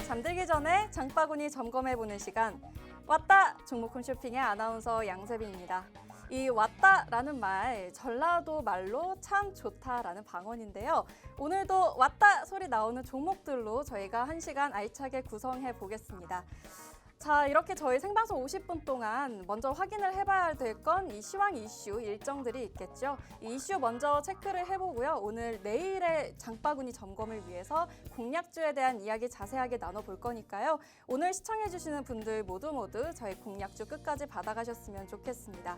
잠들기 전에 장바구니 점검해보는 시간. 왔다! 종목 홈쇼핑의 아나운서 양세빈입니다. 이 왔다라는 말, 전라도 말로 참 좋다라는 방언인데요. 오늘도 왔다 소리 나오는 종목들로 저희가 1시간 알차게 구성해 보겠습니다. 자, 이렇게 저희 생방송 50분 동안 먼저 확인을 해봐야 될 건 이 시황 이슈 일정들이 있겠죠. 이 이슈 먼저 체크를 해보고요. 오늘 내일의 장바구니 점검을 위해서 공략주에 대한 이야기 자세하게 나눠볼 거니까요. 오늘 시청해주시는 분들 모두 저희 공략주 끝까지 받아가셨으면 좋겠습니다.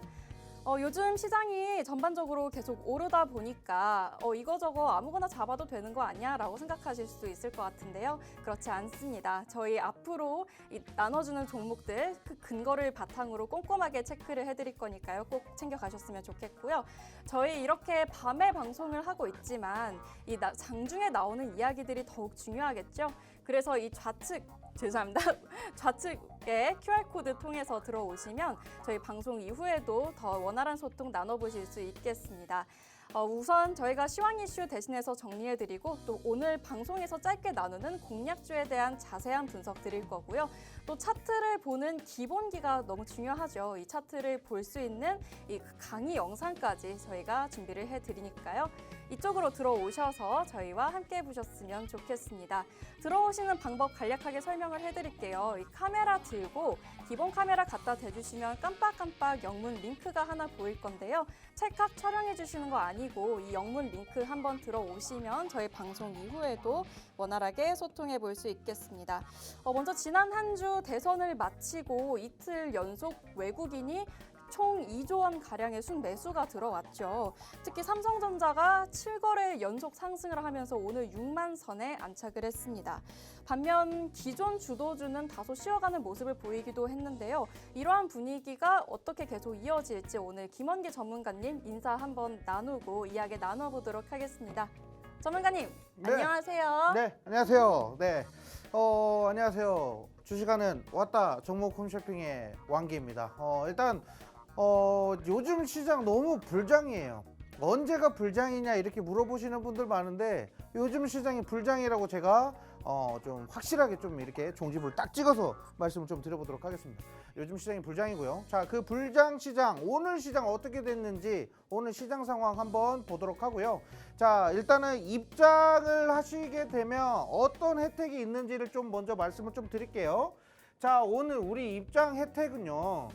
요즘 시장이 전반적으로 계속 오르다 보니까 이거저거 아무거나 잡아도 되는 거 아니야? 라고 생각하실 수 있을 것 같은데요. 그렇지 않습니다. 저희 앞으로 나눠주는 종목들 그 근거를 바탕으로 꼼꼼하게 체크를 해드릴 거니까요. 꼭 챙겨가셨으면 좋겠고요. 저희 이렇게 밤에 방송을 하고 있지만 이 장중에 나오는 이야기들이 더욱 중요하겠죠. 그래서 이 좌측에 QR코드 통해서 들어오시면 저희 방송 이후에도 더 원활한 소통 나눠보실 수 있겠습니다. 우선 저희가 시황 이슈 대신해서 정리해드리고 또 오늘 방송에서 짧게 나누는 공략주에 대한 자세한 분석 드릴 거고요. 또 차트를 보는 기본기가 너무 중요하죠. 이 차트를 볼 수 있는 이 강의 영상까지 저희가 준비를 해드리니까요. 이쪽으로 들어오셔서 저희와 함께 보셨으면 좋겠습니다. 들어오시는 방법 간략하게 설명을 해드릴게요. 이 카메라 들고 기본 카메라 갖다 대주시면 깜빡깜빡 영문 링크가 하나 보일 건데요. 찰칵 촬영해 주시는 거 아니고 이 영문 링크 한번 들어오시면 저희 방송 이후에도 원활하게 소통해 볼 수 있겠습니다. 먼저 지난 한 주 대선을 마치고 이틀 연속 외국인이 총 2조 원 가량의 순매수가 들어왔죠. 특히 삼성전자가 7거래 연속 상승을 하면서 오늘 6만 선에 안착을 했습니다. 반면 기존 주도주는 다소 쉬어가는 모습을 보이기도 했는데요. 이러한 분위기가 어떻게 계속 이어질지 오늘 김원기 전문가님 인사 한번 나누고 이야기 나눠보도록 하겠습니다. 전문가님, 네. 안녕하세요. 네, 안녕하세요. 네, 안녕하세요. 주시간은 왔다 종목 홈쇼핑의 왕기입니다. 일단 요즘 시장 너무 불장이에요. 언제가 불장이냐 이렇게 물어보시는 분들 많은데 요즘 시장이 불장이라고 제가 좀 확실하게 좀 이렇게 종지부를 딱 찍어서 말씀을 좀 드려보도록 하겠습니다. 요즘 시장이 불장이고요. 자, 그 불장 시장, 오늘 시장 어떻게 됐는지 오늘 시장 상황 한번 보도록 하고요. 자, 일단은 입장을 하시게 되면 어떤 혜택이 있는지를 좀 먼저 말씀을 좀 드릴게요. 자, 오늘 우리 입장 혜택은요.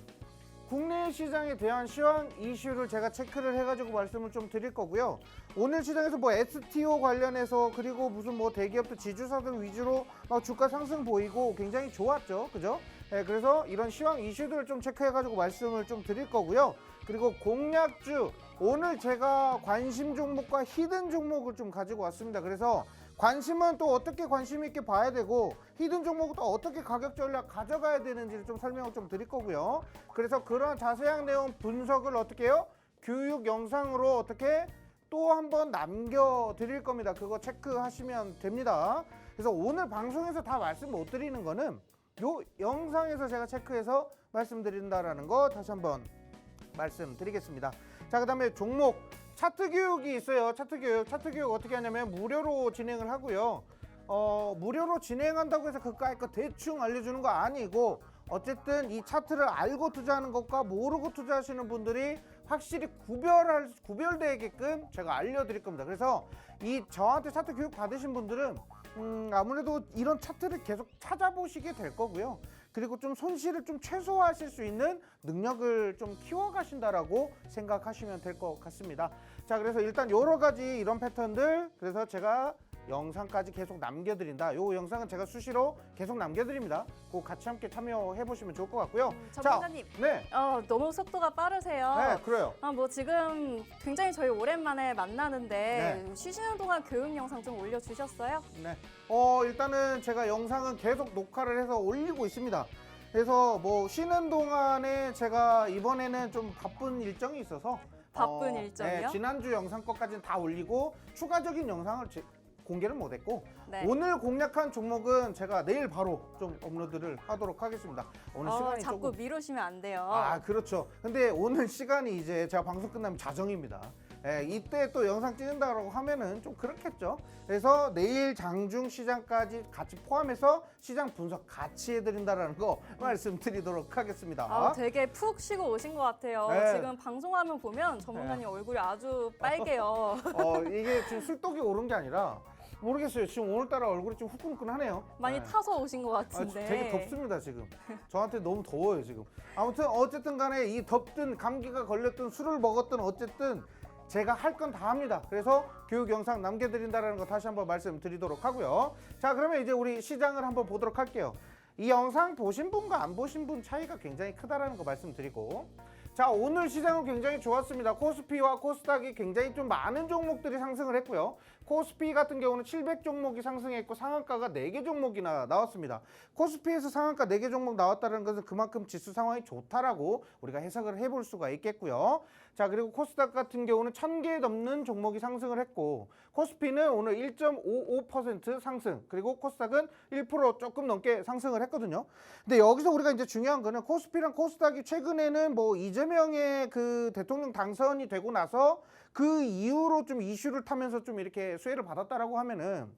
국내 시장에 대한 시황 이슈를 제가 체크를 해가지고 말씀을 좀 드릴 거고요. 오늘 시장에서 뭐 STO 관련해서 그리고 무슨 뭐 대기업들 지주사들 위주로 막 주가 상승 보이고 굉장히 좋았죠. 그죠? 네, 그래서 이런 시황 이슈들을 좀 체크해가지고 말씀을 좀 드릴 거고요. 그리고 공략주, 오늘 제가 관심 종목과 히든 종목을 좀 가지고 왔습니다. 그래서 관심은 또 어떻게 관심 있게 봐야 되고 히든 종목은 또 어떻게 가격 전략 가져가야 되는지를 좀 설명을 좀 드릴 거고요. 그래서 그런 자세한 내용 분석을 어떻게 해요? 교육 영상으로 어떻게 또 한번 남겨드릴 겁니다. 그거 체크하시면 됩니다. 그래서 오늘 방송에서 다 말씀 못 드리는 거는 요 영상에서 제가 체크해서 말씀드린다라는 거 다시 한번 말씀드리겠습니다. 자, 그 다음에 종목 차트 교육이 있어요. 차트 교육 어떻게 하냐면 무료로 진행을 하고요. 무료로 진행한다고 해서 그까이 거 대충 알려주는 거 아니고 어쨌든 이 차트를 알고 투자하는 것과 모르고 투자하시는 분들이 확실히 구별되게끔 제가 알려드릴 겁니다. 그래서 이 저한테 차트 교육 받으신 분들은 아무래도 이런 차트를 계속 찾아보시게 될 거고요. 그리고 좀 손실을 좀 최소화하실 수 있는 능력을 좀 키워가신다라고 생각하시면 될 것 같습니다. 자, 그래서 일단 여러 가지 이런 패턴들, 그래서 제가 영상까지 계속 남겨드린다. 요 영상은 제가 수시로 계속 남겨드립니다. 그거 같이 함께 참여해 보시면 좋을 것 같고요. 전문가님, 네. 너무 속도가 빠르세요. 네, 그래요. 뭐 지금 굉장히 저희 오랜만에 만나는데 네. 쉬시는 동안 교육 영상 좀 올려주셨어요? 네. 일단은 제가 영상은 계속 녹화를 해서 올리고 있습니다. 그래서 뭐 쉬는 동안에 제가 이번에는 좀 바쁜 일정이 있어서 바쁜 일정이요? 네, 지난주 영상 것까지는 다 올리고 추가적인 영상을 공개를 못했고 네. 오늘 공략한 종목은 제가 내일 바로 좀 업로드를 하도록 하겠습니다. 오늘 시간이 자꾸 조금 미루시면 안 돼요. 그렇죠. 근데 오늘 시간이 이제 제가 방송 끝나면 자정입니다. 예, 이때 또 영상 찍는다고 하면은 좀 그렇겠죠. 그래서 내일 장중 시장까지 같이 포함해서 시장 분석 같이 해드린다라는 거 말씀드리도록 하겠습니다. 아, 되게 푹 쉬고 오신 것 같아요. 네. 지금 방송화면 보면 전문가님 얼굴이 아주 빨개요. 이게 지금 술독이 오른 게 아니라 모르겠어요. 지금 오늘따라 얼굴이 좀 후끈후끈하네요. 많이 네. 타서 오신 것 같은데. 되게 덥습니다 지금. 저한테 너무 더워요 지금. 아무튼 어쨌든 간에 이 덥든 감기가 걸렸든 술을 먹었든 어쨌든 제가 할 건 다 합니다. 그래서 교육 영상 남겨드린다는 거 다시 한번 말씀드리도록 하고요. 자, 그러면 이제 우리 시장을 한번 보도록 할게요. 이 영상 보신 분과 안 보신 분 차이가 굉장히 크다라는 거 말씀드리고, 자, 오늘 시장은 굉장히 좋았습니다. 코스피와 코스닥이 굉장히 좀 많은 종목들이 상승을 했고요. 코스피 같은 경우는 700 종목이 상승했고 상한가가 4개 종목이나 나왔습니다. 코스피에서 상한가 4개 종목 나왔다는 것은 그만큼 지수 상황이 좋다라고 우리가 해석을 해볼 수가 있겠고요. 자, 그리고 코스닥 같은 경우는 1000개 넘는 종목이 상승을 했고, 코스피는 오늘 1.55% 상승, 그리고 코스닥은 1% 조금 넘게 상승을 했거든요. 근데 여기서 우리가 이제 중요한 거는 코스피랑 코스닥이 최근에는 뭐 이재명의 그 대통령 당선이 되고 나서 그 이후로 좀 이슈를 타면서 좀 이렇게 수혜를 받았다라고 하면은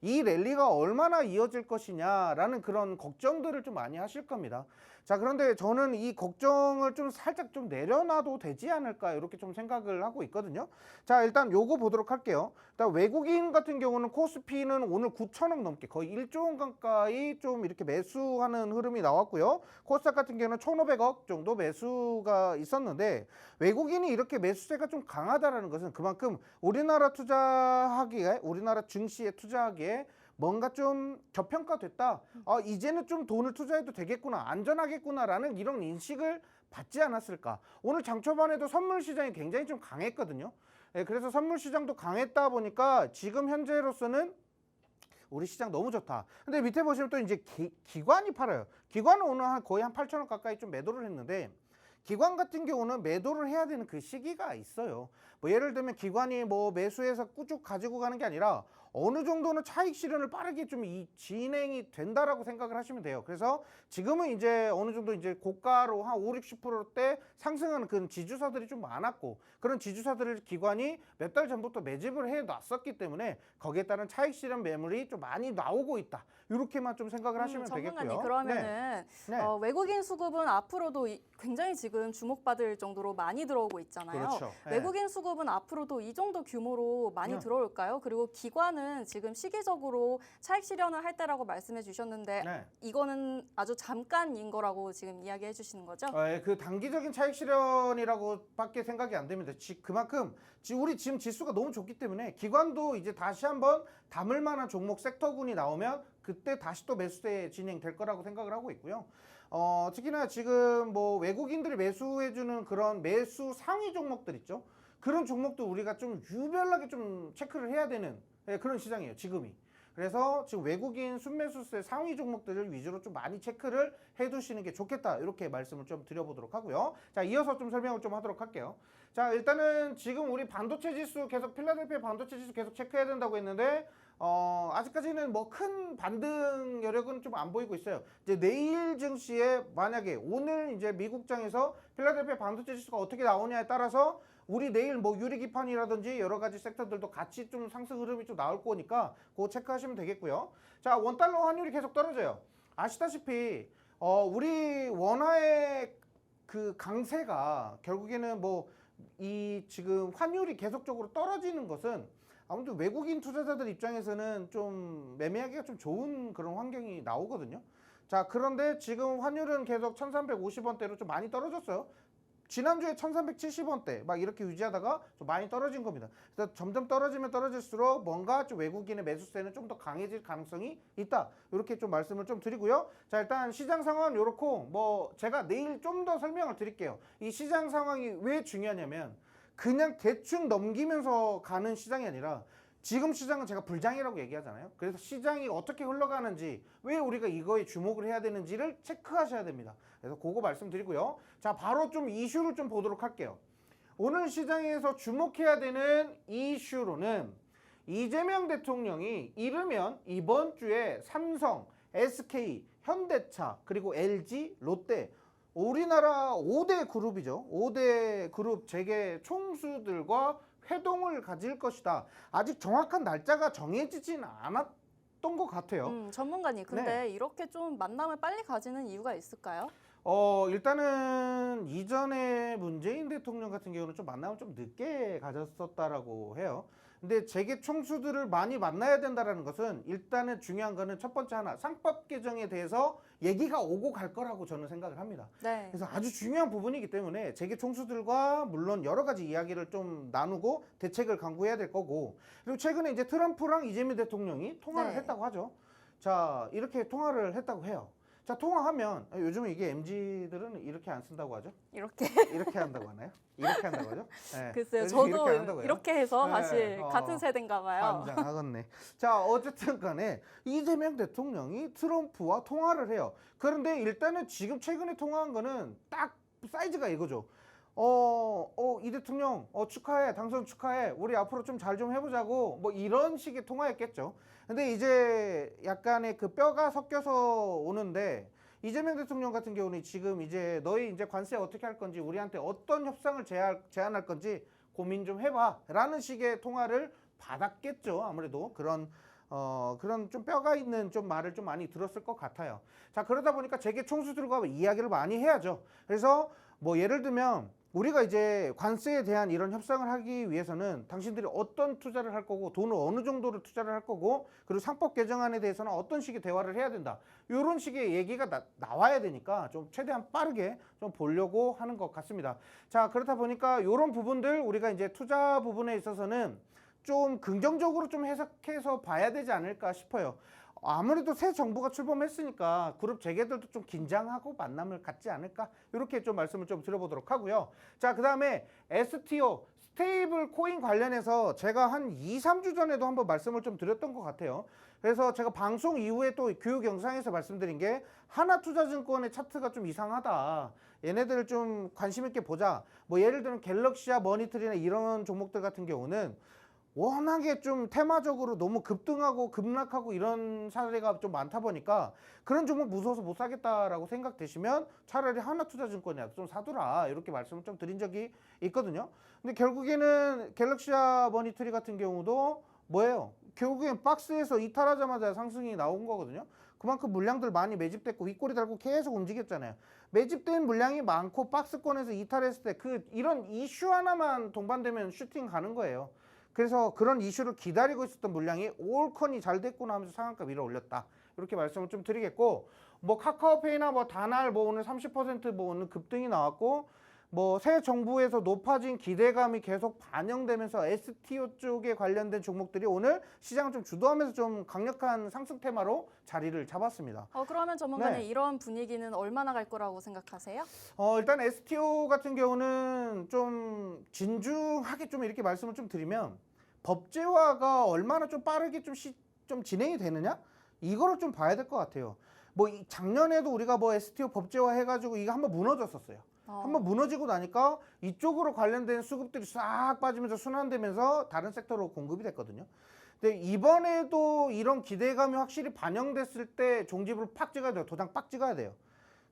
이 랠리가 얼마나 이어질 것이냐라는 그런 걱정들을 좀 많이 하실 겁니다. 자, 그런데 저는 이 걱정을 좀 살짝 좀 내려놔도 되지 않을까 이렇게 좀 생각을 하고 있거든요. 자, 일단 요거 보도록 할게요. 일단 외국인 같은 경우는 코스피는 오늘 9천억 넘게 거의 1조 원 가까이 좀 이렇게 매수하는 흐름이 나왔고요. 코스닥 같은 경우는 1,500억 정도 매수가 있었는데, 외국인이 이렇게 매수세가 좀 강하다라는 것은 그만큼 우리나라 투자하기에, 우리나라 증시에 투자하기에 뭔가 좀 저평가됐다. 이제는 좀 돈을 투자해도 되겠구나, 안전하겠구나라는 이런 인식을 받지 않았을까. 오늘 장 초반에도 선물 시장이 굉장히 좀 강했거든요. 예, 그래서 선물 시장도 강했다 보니까 지금 현재로서는 우리 시장 너무 좋다. 근데 밑에 보시면 또 이제 기관이 팔아요. 기관은 오늘 거의 한 8천억 가까이 좀 매도를 했는데, 기관 같은 경우는 매도를 해야 되는 그 시기가 있어요. 뭐 예를 들면 기관이 뭐 매수해서 꾸쭉 가지고 가는 게 아니라 어느 정도는 차익 실현을 빠르게 좀 진행이 된다라고 생각을 하시면 돼요. 그래서 지금은 이제 어느 정도 이제 고가로 한 5, 60%대 상승하는 그런 지주사들이 좀 많았고, 그런 지주사들을 기관이 몇 달 전부터 매집을 해 놨었기 때문에 거기에 따른 차익 실현 매물이 좀 많이 나오고 있다. 이렇게만 좀 생각을 하시면 전문가님, 되겠고요. 그러면은 네. 외국인 수급은 앞으로도 굉장히 지금 주목받을 정도로 많이 들어오고 있잖아요. 그렇죠. 네. 외국인 수급은 앞으로도 이 정도 규모로 많이 네. 들어올까요? 그리고 기관은 지금 시기적으로 차익 실현을 할 때라고 말씀해 주셨는데 네. 이거는 아주 잠깐인 거라고 지금 이야기해 주시는 거죠? 그 단기적인 차익 실현이라고밖에 생각이 안 됩니다. 그만큼 우리 지금 지수가 너무 좋기 때문에 기관도 이제 다시 한번 담을 만한 종목 섹터군이 나오면 그때 다시 또 매수세 진행될 거라고 생각을 하고 있고요. 특히나 지금 뭐 외국인들이 매수해주는 그런 매수 상위 종목들 있죠. 그런 종목도 우리가 좀 유별나게 좀 체크를 해야 되는 그런 시장이에요, 지금이. 그래서 지금 외국인 순매수세 상위 종목들을 위주로 좀 많이 체크를 해두시는 게 좋겠다, 이렇게 말씀을 좀 드려보도록 하고요. 자, 이어서 좀 설명을 좀 하도록 할게요. 자, 일단은 지금 우리 반도체 지수 계속 필라델피아 반도체 지수 계속 체크해야 된다고 했는데 아직까지는 뭐 큰 반등 여력은 좀 안 보이고 있어요. 이제 내일 증시에 만약에 오늘 이제 미국장에서 필라델피아 반도체 지수가 어떻게 나오냐에 따라서 우리 내일 뭐 유리기판이라든지 여러 가지 섹터들도 같이 좀 상승 흐름이 좀 나올 거니까 그거 체크하시면 되겠고요. 자, 원달러 환율이 계속 떨어져요. 아시다시피 우리 원화의 그 강세가 결국에는 뭐 이 지금 환율이 계속적으로 떨어지는 것은 아무튼 외국인 투자자들 입장에서는 좀 매매하기가 좀 좋은 그런 환경이 나오거든요. 자, 그런데 지금 환율은 계속 1350원대로 좀 많이 떨어졌어요. 지난주에 1370원대 막 이렇게 유지하다가 좀 많이 떨어진 겁니다. 그래서 점점 떨어지면 떨어질수록 뭔가 좀 외국인의 매수세는 좀 더 강해질 가능성이 있다, 이렇게 좀 말씀을 좀 드리고요. 자, 일단 시장 상황은 이렇고, 뭐 제가 내일 좀 더 설명을 드릴게요. 이 시장 상황이 왜 중요하냐면 그냥 대충 넘기면서 가는 시장이 아니라 지금 시장은 제가 불장이라고 얘기하잖아요. 그래서 시장이 어떻게 흘러가는지, 왜 우리가 이거에 주목을 해야 되는지를 체크하셔야 됩니다. 그래서 그거 말씀드리고요. 자, 바로 좀 이슈를 좀 보도록 할게요. 오늘 시장에서 주목해야 되는 이슈로는 이재명 대통령이 이르면 이번 주에 삼성, SK, 현대차, 그리고 LG, 롯데, 우리나라 5대 그룹이죠. 5대 그룹 재계 총수들과 회동을 가질 것이다. 아직 정확한 날짜가 정해지진 않았던 것 같아요. 전문가님, 근데 네. 이렇게 좀 만남을 빨리 가지는 이유가 있을까요? 일단은 이전에 문재인 대통령 같은 경우는 좀 만남을 좀 늦게 가졌었다라고 해요. 근데 재계 총수들을 많이 만나야 된다라는 것은 일단은 중요한 거는 첫 번째 하나, 상법 개정에 대해서 얘기가 오고 갈 거라고 저는 생각을 합니다. 네. 그래서 아주 중요한 부분이기 때문에 재계 총수들과 물론 여러 가지 이야기를 좀 나누고 대책을 강구해야 될 거고, 그리고 최근에 이제 트럼프랑 이재명 대통령이 통화를 네. 했다고 하죠. 자, 이렇게 통화를 했다고 해요. 자, 통화하면 요즘에 이게 MZ들은 이렇게 안 쓴다고 하죠? 이렇게. 이렇게 한다고 하나요? 이렇게 한다고 하죠? 네. 글쎄요, 요즘 저도 한다고 해요. 이렇게 해서 네, 사실 같은 세대인가 봐요. 환장하겠네. 자, 어쨌든 간에 이재명 대통령이 트럼프와 통화를 해요. 그런데 일단은 지금 최근에 통화한 거는 딱 사이즈가 이거죠. 이 대통령, 축하해. 당선 축하해. 우리 앞으로 좀 잘 좀 해보자고. 뭐 이런 식의 통화였겠죠. 근데 이제 약간의 그 뼈가 섞여서 오는데, 이재명 대통령 같은 경우는 지금 이제 너희 이제 관세 어떻게 할 건지, 우리한테 어떤 협상을 제안할 건지 고민 좀 해봐 라는 식의 통화를 받았겠죠. 아무래도 그런 좀 뼈가 있는 좀 말을 좀 많이 들었을 것 같아요. 자, 그러다 보니까 재계 총수들과 이야기를 많이 해야죠. 그래서 뭐 예를 들면 우리가 이제 관세에 대한 이런 협상을 하기 위해서는 당신들이 어떤 투자를 할 거고, 돈을 어느 정도를 투자를 할 거고, 그리고 상법 개정안에 대해서는 어떤 식의 대화를 해야 된다. 이런 식의 얘기가 나와야 되니까 좀 최대한 빠르게 좀 보려고 하는 것 같습니다. 자, 그렇다 보니까 이런 부분들 우리가 이제 투자 부분에 있어서는 좀 긍정적으로 좀 해석해서 봐야 되지 않을까 싶어요. 아무래도 새 정부가 출범했으니까 그룹 재계들도 좀 긴장하고 만남을 갖지 않을까, 이렇게 좀 말씀을 좀 드려보도록 하고요. 자, 그 다음에 STO 스테이블 코인 관련해서 제가 한 2, 3주 전에도 한번 말씀을 좀 드렸던 것 같아요. 그래서 제가 방송 이후에 또 교육 영상에서 말씀드린 게, 하나투자증권의 차트가 좀 이상하다, 얘네들을 좀 관심 있게 보자. 뭐 예를 들면 갤럭시야, 머니트리나 이런 종목들 같은 경우는 워낙에 좀 테마적으로 너무 급등하고 급락하고 이런 사례가 좀 많다 보니까 그런 종목 무서워서 못 사겠다라고 생각되시면 차라리 하나투자증권이라도 좀 사두라, 이렇게 말씀을 좀 드린 적이 있거든요. 근데 결국에는 갤럭시아 머니터리 같은 경우도 뭐예요? 결국엔 박스에서 이탈하자마자 상승이 나온 거거든요. 그만큼 물량들 많이 매집됐고 윗꼬리 달고 계속 움직였잖아요. 매집된 물량이 많고 박스권에서 이탈했을 때 이런 이슈 하나만 동반되면 슈팅 가는 거예요. 그래서 그런 이슈를 기다리고 있었던 물량이 올컨이 잘 됐구나 하면서 상한가 밀어 올렸다, 이렇게 말씀을 좀 드리겠고, 뭐 카카오페이나 뭐 다날 뭐 오늘 30% 뭐 오늘 급등이 나왔고, 뭐 새 정부에서 높아진 기대감이 계속 반영되면서 STO 쪽에 관련된 종목들이 오늘 시장을 좀 주도하면서 좀 강력한 상승 테마로 자리를 잡았습니다. 그러면 전문가님, 네. 이런 분위기는 얼마나 갈 거라고 생각하세요? 일단 STO 같은 경우는 좀 진중하게 좀 이렇게 말씀을 좀 드리면, 법제화가 얼마나 좀 빠르게 좀 진행이 되느냐, 이거를 좀 봐야 될 것 같아요. 뭐 작년에도 우리가 뭐 STO 법제화 해가지고 이거 한번 무너졌었어요. 한번 무너지고 나니까 이쪽으로 관련된 수급들이 싹 빠지면서 순환되면서 다른 섹터로 공급이 됐거든요. 근데 이번에도 이런 기대감이 확실히 반영됐을 때 종지부를 팍 찍어야 돼요. 도장 빡 찍어야 돼요.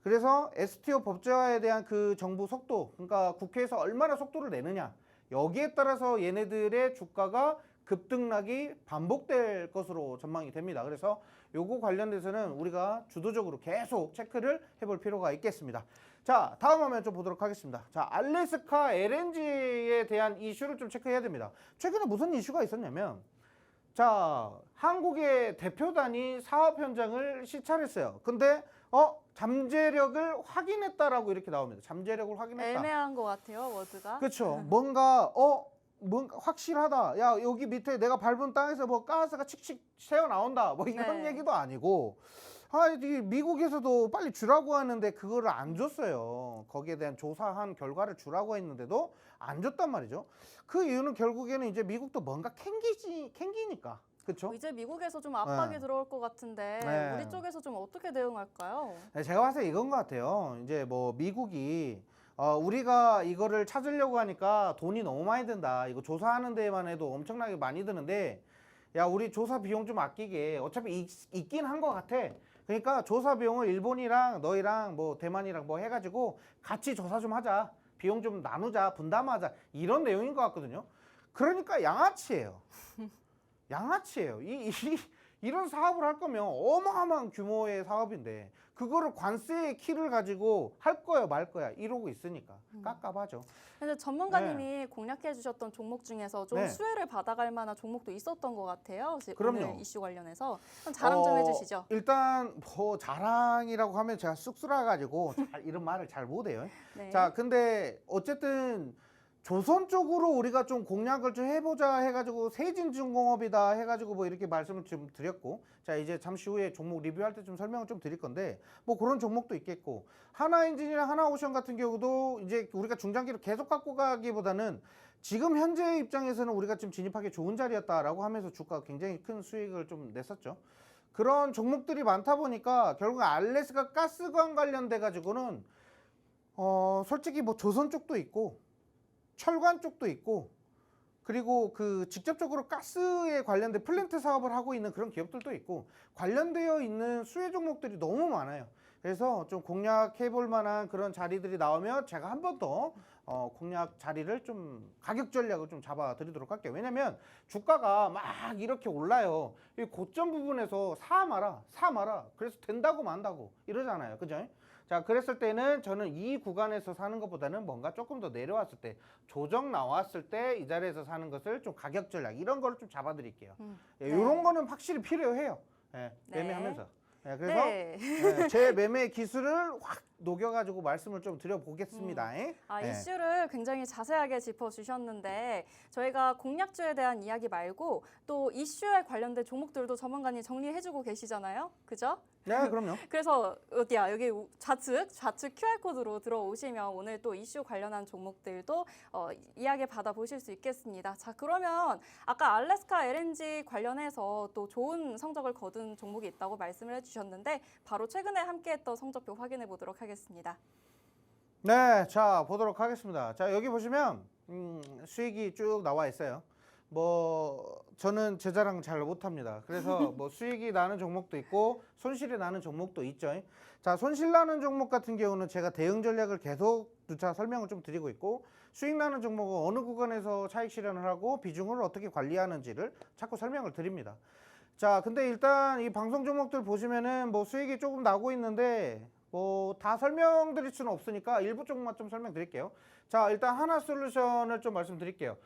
그래서 STO 법제화에 대한 그 정부 속도, 그러니까 국회에서 얼마나 속도를 내느냐, 여기에 따라서 얘네들의 주가가 급등락이 반복될 것으로 전망이 됩니다. 그래서 요거 관련돼서는 우리가 주도적으로 계속 체크를 해볼 필요가 있겠습니다. 자, 다음 화면 좀 보도록 하겠습니다. 자, 알래스카 LNG에 대한 이슈를 좀 체크해야 됩니다. 최근에 무슨 이슈가 있었냐면, 자, 한국의 대표단이 사업 현장을 시찰했어요. 근데 잠재력을 확인했다라고 이렇게 나옵니다. 잠재력을 확인했다. 애매한 것 같아요, 워드가. 그렇죠. 뭔가 확실하다. 야, 여기 밑에 내가 밟은 땅에서 뭐 가스가 칙칙 새어 나온다. 뭐 이런 네. 얘기도 아니고, 이 미국에서도 빨리 주라고 하는데 그거를 안 줬어요. 거기에 대한 조사한 결과를 주라고 했는데도 안 줬단 말이죠. 그 이유는 결국에는 이제 미국도 뭔가 캥기니까. 그렇죠? 이제 미국에서 좀 압박이 네. 들어올 것 같은데 네. 우리 쪽에서 좀 어떻게 대응할까요? 제가 봤을 때 이건 것 같아요. 이제 뭐 미국이 우리가 이거를 찾으려고 하니까 돈이 너무 많이 든다. 이거 조사하는 데만 해도 엄청나게 많이 드는데, 야, 우리 조사 비용 좀 아끼게, 어차피 있긴 한 것 같아. 그러니까 조사 비용을 일본이랑 너희랑 뭐 대만이랑 뭐 해가지고 같이 조사 좀 하자. 비용 좀 나누자, 분담하자, 이런 내용인 것 같거든요. 그러니까 양아치예요. 양아치예요. 이런 사업을 할 거면 어마어마한 규모의 사업인데 그거를 관세의 키를 가지고 할 거야 말 거야 이러고 있으니까 깝깝하죠. 근데 전문가님이 공략해 주셨던 종목 중에서 좀 네. 수혜를 받아갈 만한 종목도 있었던 것 같아요. 그럼요. 오늘 이슈 관련해서 좀 자랑 좀 해주시죠. 일단 뭐 자랑이라고 하면 제가 쑥스러워가지고 이런 말을 잘 못해요. 네. 자, 근데 어쨌든 조선 쪽으로 우리가 좀 공략을 좀 해보자 해가지고 세진중공업이다 해가지고 뭐 이렇게 말씀을 좀 드렸고, 자 이제 잠시 후에 종목 리뷰할 때 좀 설명을 좀 드릴 건데 뭐 그런 종목도 있겠고, 하나엔진이나 하나오션 같은 경우도 이제 우리가 중장기로 계속 갖고 가기보다는 지금 현재 입장에서는 우리가 좀 진입하기 좋은 자리였다라고 하면서 주가가 굉장히 큰 수익을 좀 냈었죠. 그런 종목들이 많다 보니까 결국 알래스카 가스관 관련돼 가지고는 솔직히 뭐 조선 쪽도 있고 철관 쪽도 있고, 그리고 그 직접적으로 가스에 관련된 플랜트 사업을 하고 있는 그런 기업들도 있고 관련되어 있는 수혜 종목들이 너무 많아요. 그래서 좀 공략해 볼 만한 그런 자리들이 나오면 제가 한 번 더 공략 자리를 좀 가격 전략을 좀 잡아 드리도록 할게요. 왜냐면 주가가 막 이렇게 올라요. 이 고점 부분에서 사 마라 그래서 된다고 만다고 이러잖아요. 그죠? 자, 그랬을 때는 저는 이 구간에서 사는 것보다는 뭔가 조금 더 내려왔을 때, 조정 나왔을 때 이 자리에서 사는 것을 좀 가격 전략 이런 거를 좀 잡아 드릴게요. 예, 네. 이런 거는 확실히 필요해요. 예, 네. 매매하면서. 예, 그래서 네. 예, 제 매매 기술을 확 녹여가지고 말씀을 좀 드려보겠습니다. 예. 이슈를 굉장히 자세하게 짚어주셨는데 저희가 공략주에 대한 이야기 말고 또 이슈에 관련된 종목들도 전문가님 정리해주고 계시잖아요. 그죠? 네, 그럼요. 그래서 어디야 여기 좌측 QR코드로 들어오시면 오늘 또 이슈 관련한 종목들도 이야기 받아보실 수 있겠습니다. 자, 그러면 아까 알래스카 LNG 관련해서 또 좋은 성적을 거둔 종목이 있다고 말씀을 해주셨는데 바로 최근에 함께했던 성적표 확인해 보도록 하겠습니다. 네, 자 보도록 하겠습니다. 자, 여기 보시면 수익이 쭉 나와 있어요. 뭐 저는 제 자랑 잘 못합니다. 그래서 뭐 수익이 나는 종목도 있고 손실이 나는 종목도 있죠. 자, 손실 나는 종목 같은 경우는 제가 대응 전략을 계속 누차 설명을 좀 드리고 있고, 수익 나는 종목은 어느 구간에서 차익 실현을 하고 비중을 어떻게 관리하는지를 자꾸 설명을 드립니다. 자, 근데 일단 이 방송 종목들 보시면은 뭐 수익이 조금 나고 있는데 뭐 다 설명드릴 수는 없으니까 일부 종목만 좀 설명드릴게요. 자, 일단 하나솔루션을 좀 말씀드릴게요.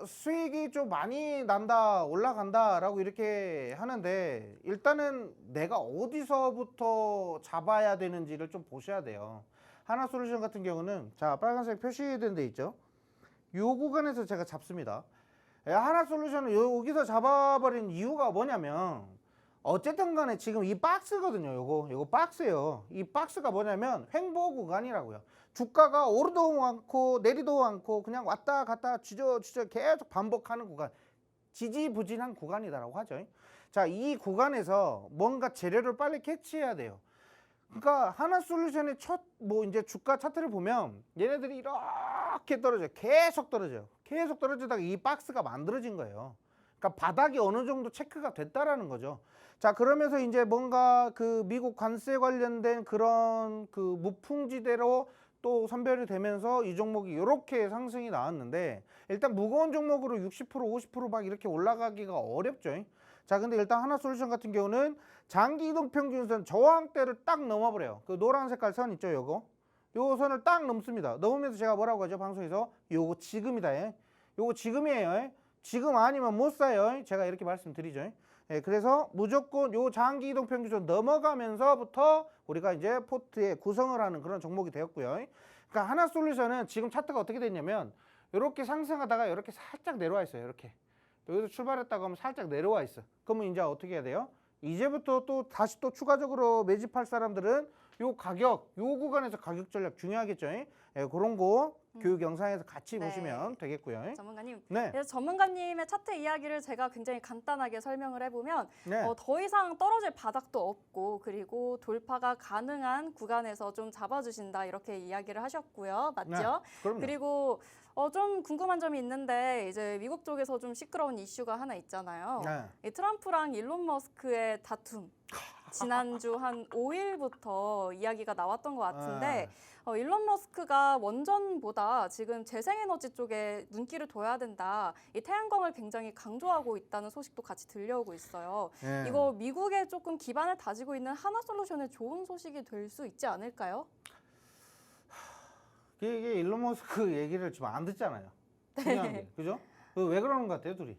수익이 좀 많이 난다, 올라간다 라고 이렇게 하는데 일단은 내가 어디서부터 잡아야 되는지를 좀 보셔야 돼요. 하나솔루션 같은 경우는 자, 빨간색 표시된 데 있죠. 요 구간에서 제가 잡습니다. 하나솔루션을 여기서 잡아버린 이유가 뭐냐면 어쨌든 간에 지금 이 박스거든요. 요거 박스예요. 이 박스가 뭐냐면 횡보 구간이라고요. 주가가 오르도 않고 내리도 않고 그냥 왔다 갔다 쥐저 계속 반복하는 구간, 지지부진한 구간이다라고 하죠. 자, 이 구간에서 뭔가 재료를 빨리 캐치해야 돼요. 그러니까 하나솔루션의 뭐 이제 주가 차트를 보면 얘네들이 이렇게 떨어져요. 계속 떨어지다가 이 박스가 만들어진 거예요. 그러니까 바닥이 어느 정도 체크가 됐다라는 거죠. 자, 그러면서 이제 뭔가 그 미국 관세 관련된 그런 그 무풍지대로 또 선별이 되면서 이 종목이 이렇게 상승이 나왔는데, 일단 무거운 종목으로 60% 50% 막 이렇게 올라가기가 어렵죠. 자, 근데 일단 하나솔루션 같은 경우는 장기 이동 평균선 저항대를 딱 넘어버려요. 그 노란 색깔 선 있죠, 요거 선을 딱 넘습니다. 넘으면서 제가 뭐라고 하죠, 방송에서? 요거 지금이다. 요거 지금이에요. 지금 아니면 못 사요. 제가 이렇게 말씀드리죠. 그래서 무조건 요 장기 이동 평균선 넘어가면서부터 우리가 이제 포트에 구성을 하는 그런 종목이 되었고요. 그러니까 하나솔루션은 지금 차트가 어떻게 됐냐면 이렇게 상승하다가 이렇게 살짝 내려와 있어요. 이렇게 여기서 출발했다가 하면 살짝 내려와 있어. 그러면 이제 어떻게 해야 돼요? 이제부터 또 다시 또 추가적으로 매집할 사람들은 요 가격, 요 구간에서 가격 전략 중요하겠죠. 그런 거 교육 영상에서 같이 네. 보시면 되겠고요. 전문가님, 네. 그래서 전문가님의 차트 이야기를 제가 굉장히 간단하게 설명을 해보면 네. 더 이상 떨어질 바닥도 없고 그리고 돌파가 가능한 구간에서 좀 잡아주신다 이렇게 이야기를 하셨고요. 맞죠? 네, 그럼요. 그리고 좀 궁금한 점이 있는데 이제 미국 쪽에서 좀 시끄러운 이슈가 하나 있잖아요. 네. 이 트럼프랑 일론 머스크의 다툼. 지난주 한 5일부터 이야기가 나왔던 것 같은데 네. 일론 머스크가 원전보다 지금 재생에너지 쪽에 눈길을 둬야 된다. 이 태양광을 굉장히 강조하고 있다는 소식도 같이 들려오고 있어요. 예. 이거 미국에 조금 기반을 다지고 있는 하나솔루션의 좋은 소식이 될 수 있지 않을까요? 이게 일론 머스크 얘기를 지금 안 듣잖아요. 중요한 게. 그죠? 왜 그러는 것 같아요, 둘이?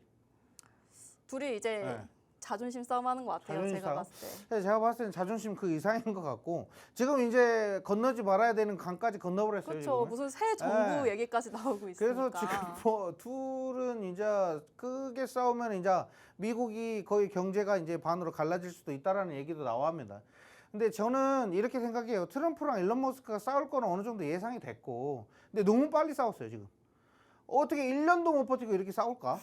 둘이 이제 네. 자존심 싸움하는 것 같아요. 자존심 제가 싸움? 봤을 때. 그래서 제가 봤을 때는 자존심 그 이상인 것 같고 지금 이제 건너지 말아야 되는 강까지 건너버렸어요. 그렇죠. 지금은. 무슨 새 정부 네. 얘기까지 나오고 있으니까. 그래서 지금 뭐 둘은 이제 크게 싸우면 이제 미국이 거의 경제가 이제 반으로 갈라질 수도 있다라는 얘기도 나옵니다. 근데 저는 이렇게 생각해요. 트럼프랑 일론 머스크가 싸울 거는 어느 정도 예상이 됐고, 근데 너무 빨리 싸웠어요 지금. 어떻게 1년도 못 버티고 이렇게 싸울까?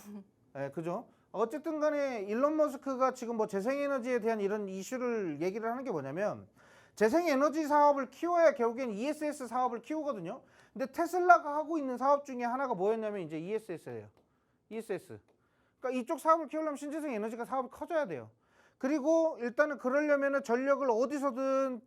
예, 그죠? 어쨌든 간에 일론 머스크가 지금 뭐 재생에너지에 대한 이런 이슈를 얘기를 하는 게 뭐냐면 재생에너지 사업을 키워야 결국엔 ESS 사업을 키우거든요. 근데 테슬라가 하고 있는 사업 중에 하나가 뭐였냐면 이제 ESS예요. ESS. 그러니까 이쪽 사업을 키우려면 신재생 에너지가 사업이 커져야 돼요. 그리고 일단은 그러려면은 전력을 어디서든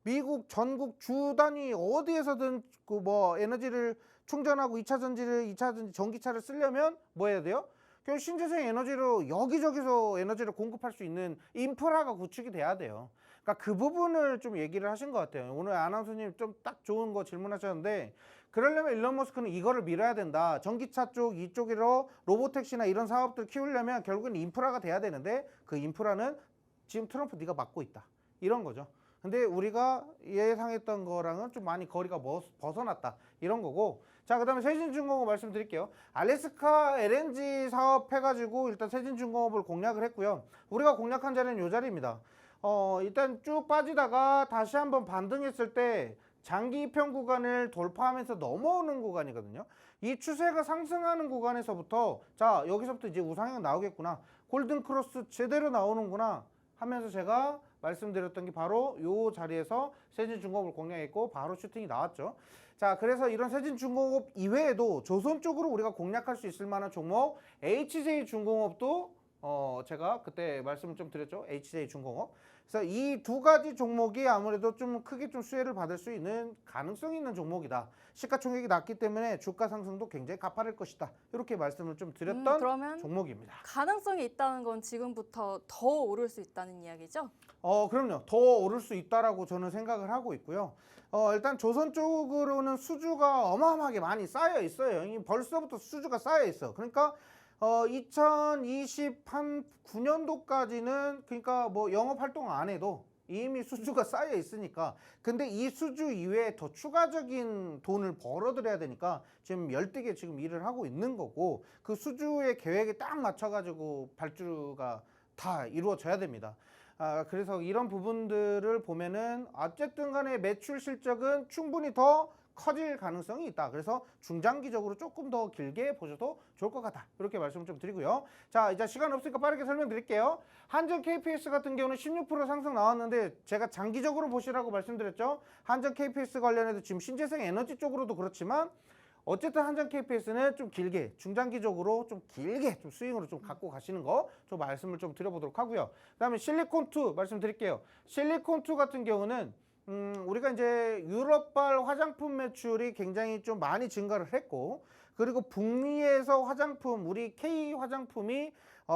미국 전국 주 단위 어디에서든 그 뭐 에너지를 충전하고 2차 전지를 전기차를 쓰려면 뭐 해야 돼요? 결국 신재생 에너지로 여기저기서 에너지를 공급할 수 있는 인프라가 구축이 돼야 돼요. 그러니까 그 부분을 좀 얘기를 하신 것 같아요. 오늘 아나운서님 좀 딱 좋은 거 질문하셨는데 그러려면 일론 머스크는 이거를 밀어야 된다. 전기차 쪽 이쪽으로 로보택시나 이런 사업들 키우려면 결국은 인프라가 돼야 되는데 그 인프라는 지금 트럼프 네가 맡고 있다. 이런 거죠. 근데 우리가 예상했던 거랑은 좀 많이 거리가 벗어났다. 이런 거고. 자, 그 다음에 세진중공업 말씀드릴게요. 알래스카 LNG 사업 해가지고 일단 세진중공업을 공략을 했고요. 우리가 공략한 자리는 이 자리입니다. 일단 쭉 빠지다가 다시 한번 반등했을 때 장기 입형 구간을 돌파하면서 넘어오는 구간이거든요. 이 추세가 상승하는 구간에서부터 자, 여기서부터 이제 우상향 나오겠구나. 골든 크로스 제대로 나오는구나 하면서 제가 말씀드렸던 게 바로 이 자리에서 세진중공업을 공략했고 바로 슈팅이 나왔죠. 자, 그래서 이런 세진중공업 이외에도 조선 쪽으로 우리가 공략할 수 있을 만한 종목 HJ중공업도 제가 그때 말씀을 좀 드렸죠. HJ중공업. 그래서 이 두 가지 종목이 아무래도 좀 크게 좀 수혜를 받을 수 있는 가능성이 있는 종목이다. 시가총액이 낮기 때문에 주가 상승도 굉장히 가파를 것이다. 이렇게 말씀을 좀 드렸던 그러면 종목입니다. 가능성이 있다는 건 지금부터 더 오를 수 있다는 이야기죠? 그럼요. 더 오를 수 있다라고 저는 생각을 하고 있고요. 일단 조선 쪽으로는 수주가 어마어마하게 많이 쌓여 있어요. 이미 벌써부터 수주가 쌓여 있어. 그러니까 2029년도까지는 그러니까 뭐 영업 활동 안 해도 이미 수주가 쌓여 있으니까. 근데 이 수주 이외에 더 추가적인 돈을 벌어들여야 되니까 지금 열띠게 지금 일을 하고 있는 거고 그 수주의 계획에 딱 맞춰가지고 발주가 다 이루어져야 됩니다. 그래서 이런 부분들을 보면은 어쨌든 간에 매출 실적은 충분히 더 커질 가능성이 있다. 그래서 중장기적으로 조금 더 길게 보셔도 좋을 것 같다. 이렇게 말씀 좀 드리고요. 자, 이제 시간 없으니까 빠르게 설명드릴게요. 한전 KPS 같은 경우는 16% 상승 나왔는데 제가 장기적으로 보시라고 말씀드렸죠. 한전 KPS 관련해서 지금 신재생 에너지 쪽으로도 그렇지만 어쨌든 한전 KPS는 좀 길게 중장기적으로 좀 길게 좀 스윙으로 좀 갖고 가시는 거 좀 말씀을 좀 드려보도록 하고요. 그다음에 실리콘2 말씀드릴게요. 실리콘2 같은 경우는 우리가 이제 유럽발 화장품 매출이 굉장히 좀 많이 증가를 했고 그리고 북미에서 화장품 우리 K 화장품이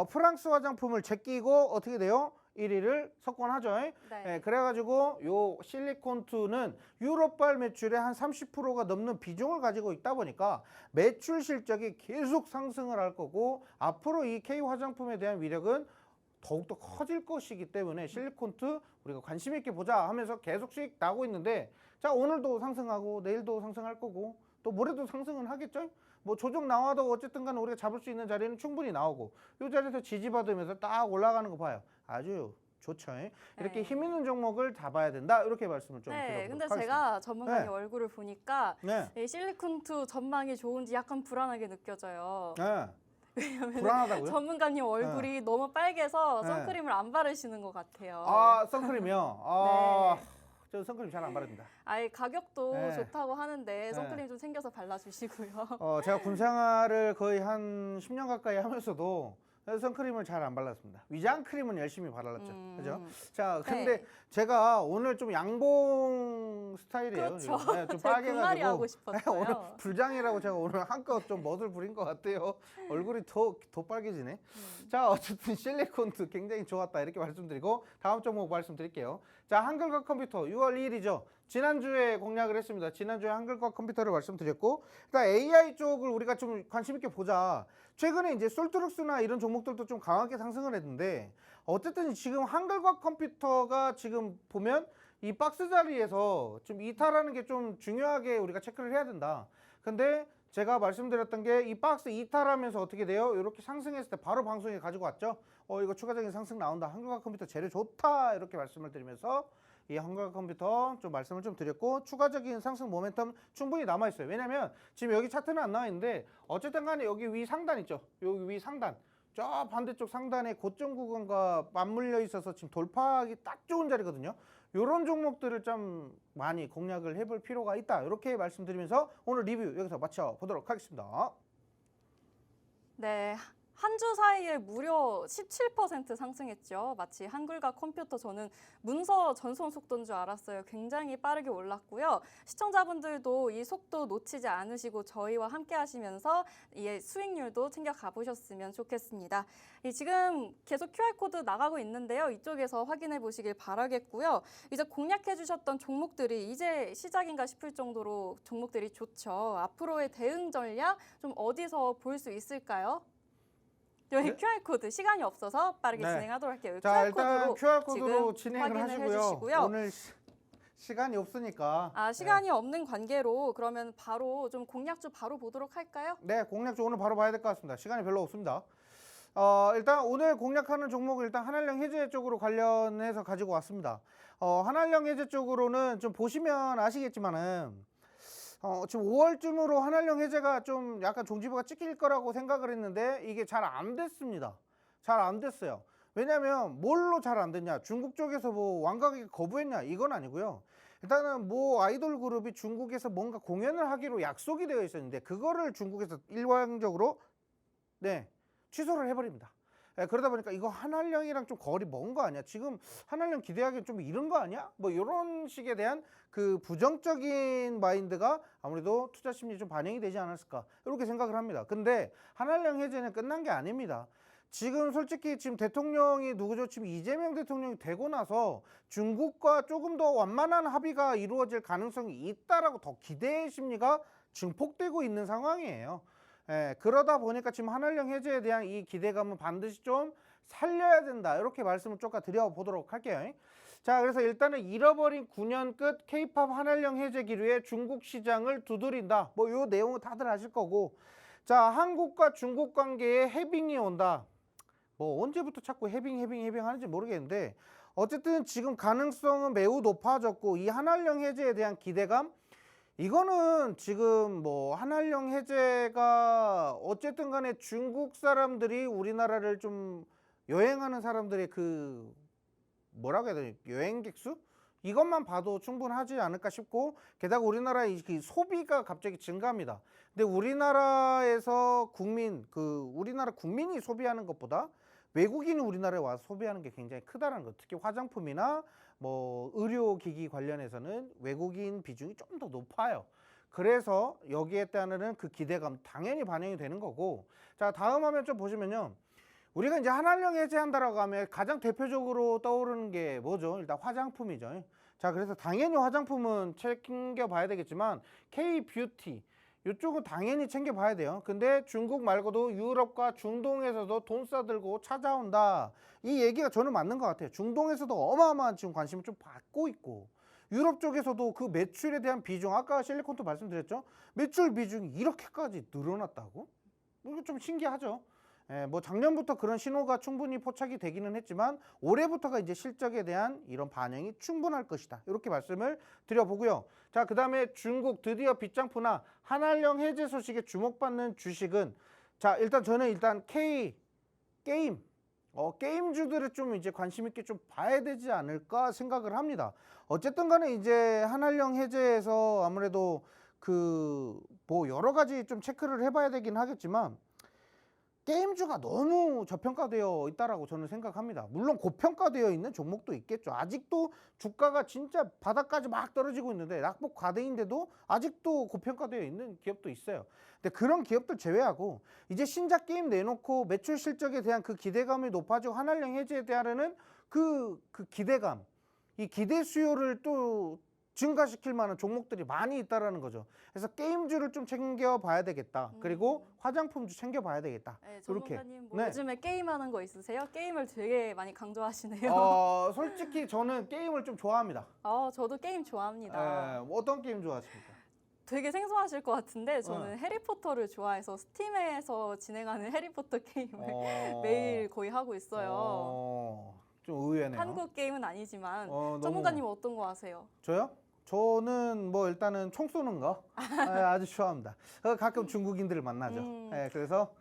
프랑스 화장품을 제끼고 어떻게 돼요? 1위를 석권하죠. 네. 그래가지고 요 실리콘2는 유럽발 매출의 한 30%가 넘는 비중을 가지고 있다 보니까 매출 실적이 계속 상승을 할 거고 앞으로 이 K 화장품에 대한 위력은 더욱더 커질 것이기 때문에 실리콘2 우리가 관심 있게 보자 하면서 계속 수익 나고 있는데 자, 오늘도 상승하고 내일도 상승할 거고 또 모레도 상승은 하겠죠. 뭐 조정 나와도 어쨌든 간에 우리가 잡을 수 있는 자리는 충분히 나오고 이 자리에서 지지받으면서 딱 올라가는 거 봐요. 아주 좋죠. 이렇게 네. 힘 있는 종목을 잡아야 된다. 이렇게 말씀을 좀 네, 드려보도록 근데 하겠습니다. 제가 전문가님 네. 얼굴을 보니까 네. 이 실리콘2 전망이 좋은지 약간 불안하게 느껴져요. 네. 불안하다고요? 전문가님 얼굴이 너무 빨개서 네. 선크림을 안 바르시는 것 같아요. 선크림이요? 저 선크림 잘 안 바릅니다. 아예 가격도 네. 좋다고 하는데 선크림 좀 챙겨서 발라주시고요. 제가 군 생활을 거의 한 10년 가까이 하면서도 선크림을 잘 안 발랐습니다. 위장 크림은 열심히 발랐죠. 그죠? 자, 네. 근데 제가 오늘 좀 양봉 스타일이에요. 그렇죠. 지금. 네, 좀 제가 그 말이 하고 빨개가지고 싶었어요. 오늘 불장이라고 제가 오늘 한껏 좀 멋을 부린 것 같아요. 얼굴이 더 빨개지네. 자, 어쨌든 실리콘도 굉장히 좋았다 이렇게 말씀드리고 다음 종목 말씀드릴게요. 자, 한글과 컴퓨터 6월 2일이죠. 지난주에 공략을 했습니다. 지난주에 한글과 컴퓨터를 말씀드렸고, 일단 AI 쪽을 우리가 좀 관심 있게 보자. 최근에 이제 솔트룩스나 이런 종목들도 좀 강하게 상승을 했는데, 어쨌든 지금 한글과 컴퓨터가 지금 보면 이 박스 자리에서 좀 이탈하는 게 좀 중요하게 우리가 체크를 해야 된다. 근데 제가 말씀드렸던 게 이 박스 이탈하면서 어떻게 돼요? 이렇게 상승했을 때 바로 방송에 가지고 왔죠. 이거 추가적인 상승 나온다. 한글과 컴퓨터 재료 좋다. 이렇게 말씀을 드리면서 이 한글과 컴퓨터 좀 말씀을 좀 드렸고, 추가적인 상승 모멘텀 충분히 남아 있어요. 왜냐면 지금 여기 차트는 안 나와 있는데 어쨌든 간에 여기 위 상단 있죠. 여기 위 상단. 저 반대쪽 상단에 고점 구간과 맞물려 있어서 지금 돌파하기 딱 좋은 자리거든요. 이런 종목들을 좀 많이 공략을 해볼 필요가 있다. 이렇게 말씀드리면서 오늘 리뷰 여기서 마쳐 보도록 하겠습니다. 네. 한 주 사이에 무려 17% 상승했죠. 마치 한글과 컴퓨터 저는 문서 전송 속도인 줄 알았어요. 굉장히 빠르게 올랐고요. 시청자분들도 이 속도 놓치지 않으시고 저희와 함께 하시면서 이 수익률도 챙겨 가보셨으면 좋겠습니다. 지금 계속 QR코드 나가고 있는데요. 이쪽에서 확인해 보시길 바라겠고요. 이제 공략해 주셨던 종목들이 이제 시작인가 싶을 정도로 종목들이 좋죠. 앞으로의 대응 전략 좀 어디서 볼 수 있을까요? 여기 네? QR코드 시간이 없어서 빠르게 네. 진행하도록 할게요. 자, 일단 QR코드로 지금 진행을 확인을 하시고요. 해주시고요. 오늘 시간이 없으니까. 시간이 없는 관계로 그러면 바로 좀 공략주 바로 보도록 할까요? 네, 공략주 오늘 바로 봐야 될 것 같습니다. 시간이 별로 없습니다. 일단 오늘 공략하는 종목을 일단 한알령 해제 쪽으로 관련해서 가지고 왔습니다. 한알령 해제 쪽으로는 좀 보시면 아시겠지만은 지금 5월쯤으로 한알령 해제가 좀 약간 종지부가 찍힐 거라고 생각을 했는데 이게 잘 안 됐습니다. 잘 안 됐어요. 왜냐면 뭘로 잘 안 됐냐? 중국 쪽에서 뭐 완강하게 거부했냐? 이건 아니고요. 일단은 뭐 아이돌 그룹이 중국에서 뭔가 공연을 하기로 약속이 되어 있었는데 그거를 중국에서 일방적으로 취소를 해버립니다. 그러다 보니까 이거 한알령이랑 좀 거리 먼 거 아니야? 지금 한알령 기대하기엔 좀 이른 거 아니야? 뭐 이런 식에 대한 그 부정적인 마인드가 아무래도 투자 심리에 좀 반영이 되지 않았을까 이렇게 생각을 합니다. 근데 한알령 해제는 끝난 게 아닙니다. 지금 솔직히 지금 대통령이 누구죠? 지금 이재명 대통령이 되고 나서 중국과 조금 더 완만한 합의가 이루어질 가능성이 있다라고 더 기대 심리가 증폭되고 있는 상황이에요. 그러다 보니까 지금 한알령 해제에 대한 이 기대감은 반드시 좀 살려야 된다. 이렇게 말씀을 조금 드려보도록 할게요. 자, 그래서 일단은 잃어버린 9년 끝 K-팝 한알령 해제 기류에 중국 시장을 두드린다. 뭐 요 내용은 다들 아실 거고. 자, 한국과 중국 관계에 해빙이 온다. 뭐 언제부터 자꾸 해빙 하는지 모르겠는데 어쨌든 지금 가능성은 매우 높아졌고 이 한알령 해제에 대한 기대감 이거는 지금 뭐 한알령 해제가 어쨌든 간에 중국 사람들이 우리나라를 좀 여행하는 사람들의 그 뭐라고 해야 되나 여행객 수? 이것만 봐도 충분하지 않을까 싶고 게다가 우리나라의 그 소비가 갑자기 증가합니다. 근데 우리나라에서 우리나라 국민이 소비하는 것보다 외국인이 우리나라에 와서 소비하는 게 굉장히 크다는 것. 특히 화장품이나 뭐 의료기기 관련해서는 외국인 비중이 좀 더 높아요. 그래서 여기에 따르는 그 기대감 당연히 반영이 되는 거고. 자, 다음 화면 좀 보시면요. 우리가 이제 한알령 해제한다라고 하면 가장 대표적으로 떠오르는 게 뭐죠? 일단 화장품이죠. 자, 그래서 당연히 화장품은 챙겨봐야 되겠지만 K-뷰티 이쪽은 당연히 챙겨봐야 돼요. 근데 중국 말고도 유럽과 중동에서도 돈 싸들고 찾아온다. 이 얘기가 저는 맞는 것 같아요. 중동에서도 어마어마한 지금 관심을 좀 받고 있고 유럽 쪽에서도 그 매출에 대한 비중 아까 실리콘도 말씀드렸죠. 매출 비중이 이렇게까지 늘어났다고? 이거 좀 신기하죠. 뭐 작년부터 그런 신호가 충분히 포착이 되기는 했지만 올해부터가 이제 실적에 대한 이런 반영이 충분할 것이다. 이렇게 말씀을 드려보고요. 자, 그 다음에 중국 드디어 빗장프나 한알령 해제 소식에 주목받는 주식은 자, 일단 저는 게임주들을 좀 이제 관심 있게 좀 봐야 되지 않을까 생각을 합니다. 어쨌든 간에 이제 한알령 해제에서 아무래도 그 뭐 여러 가지 좀 체크를 해봐야 되긴 하겠지만 게임주가 너무 저평가되어 있다라고 저는 생각합니다. 물론 고평가되어 있는 종목도 있겠죠. 아직도 주가가 진짜 바닥까지 막 떨어지고 있는데 낙폭 과대인데도 아직도 고평가되어 있는 기업도 있어요. 근데 그런 기업들 제외하고 이제 신작 게임 내놓고 매출 실적에 대한 그 기대감이 높아지고 한한령 해제에 대한 그 기대감, 이 기대 수요를 또 증가시킬 만한 종목들이 많이 있다라는 거죠. 그래서 게임주를 좀 챙겨봐야 되겠다. 그리고 화장품주 챙겨봐야 되겠다. 네, 이렇게. 전문가님 뭐 네. 요즘에 게임하는 거 있으세요? 게임을 되게 많이 강조하시네요. 솔직히 저는 게임을 좀 좋아합니다. 저도 게임 좋아합니다. 어떤 게임 좋아하십니까? 되게 생소하실 것 같은데 저는 해리포터를 좋아해서 스팀에서 진행하는 해리포터 게임을 매일 거의 하고 있어요. 좀 의외네요. 한국 게임은 아니지만 너무- 전문가님 어떤 거 아세요? 저요? 저는 뭐 일단은 총 쏘는 거 아주 좋아합니다. 가끔 중국인들을 만나죠. 그래서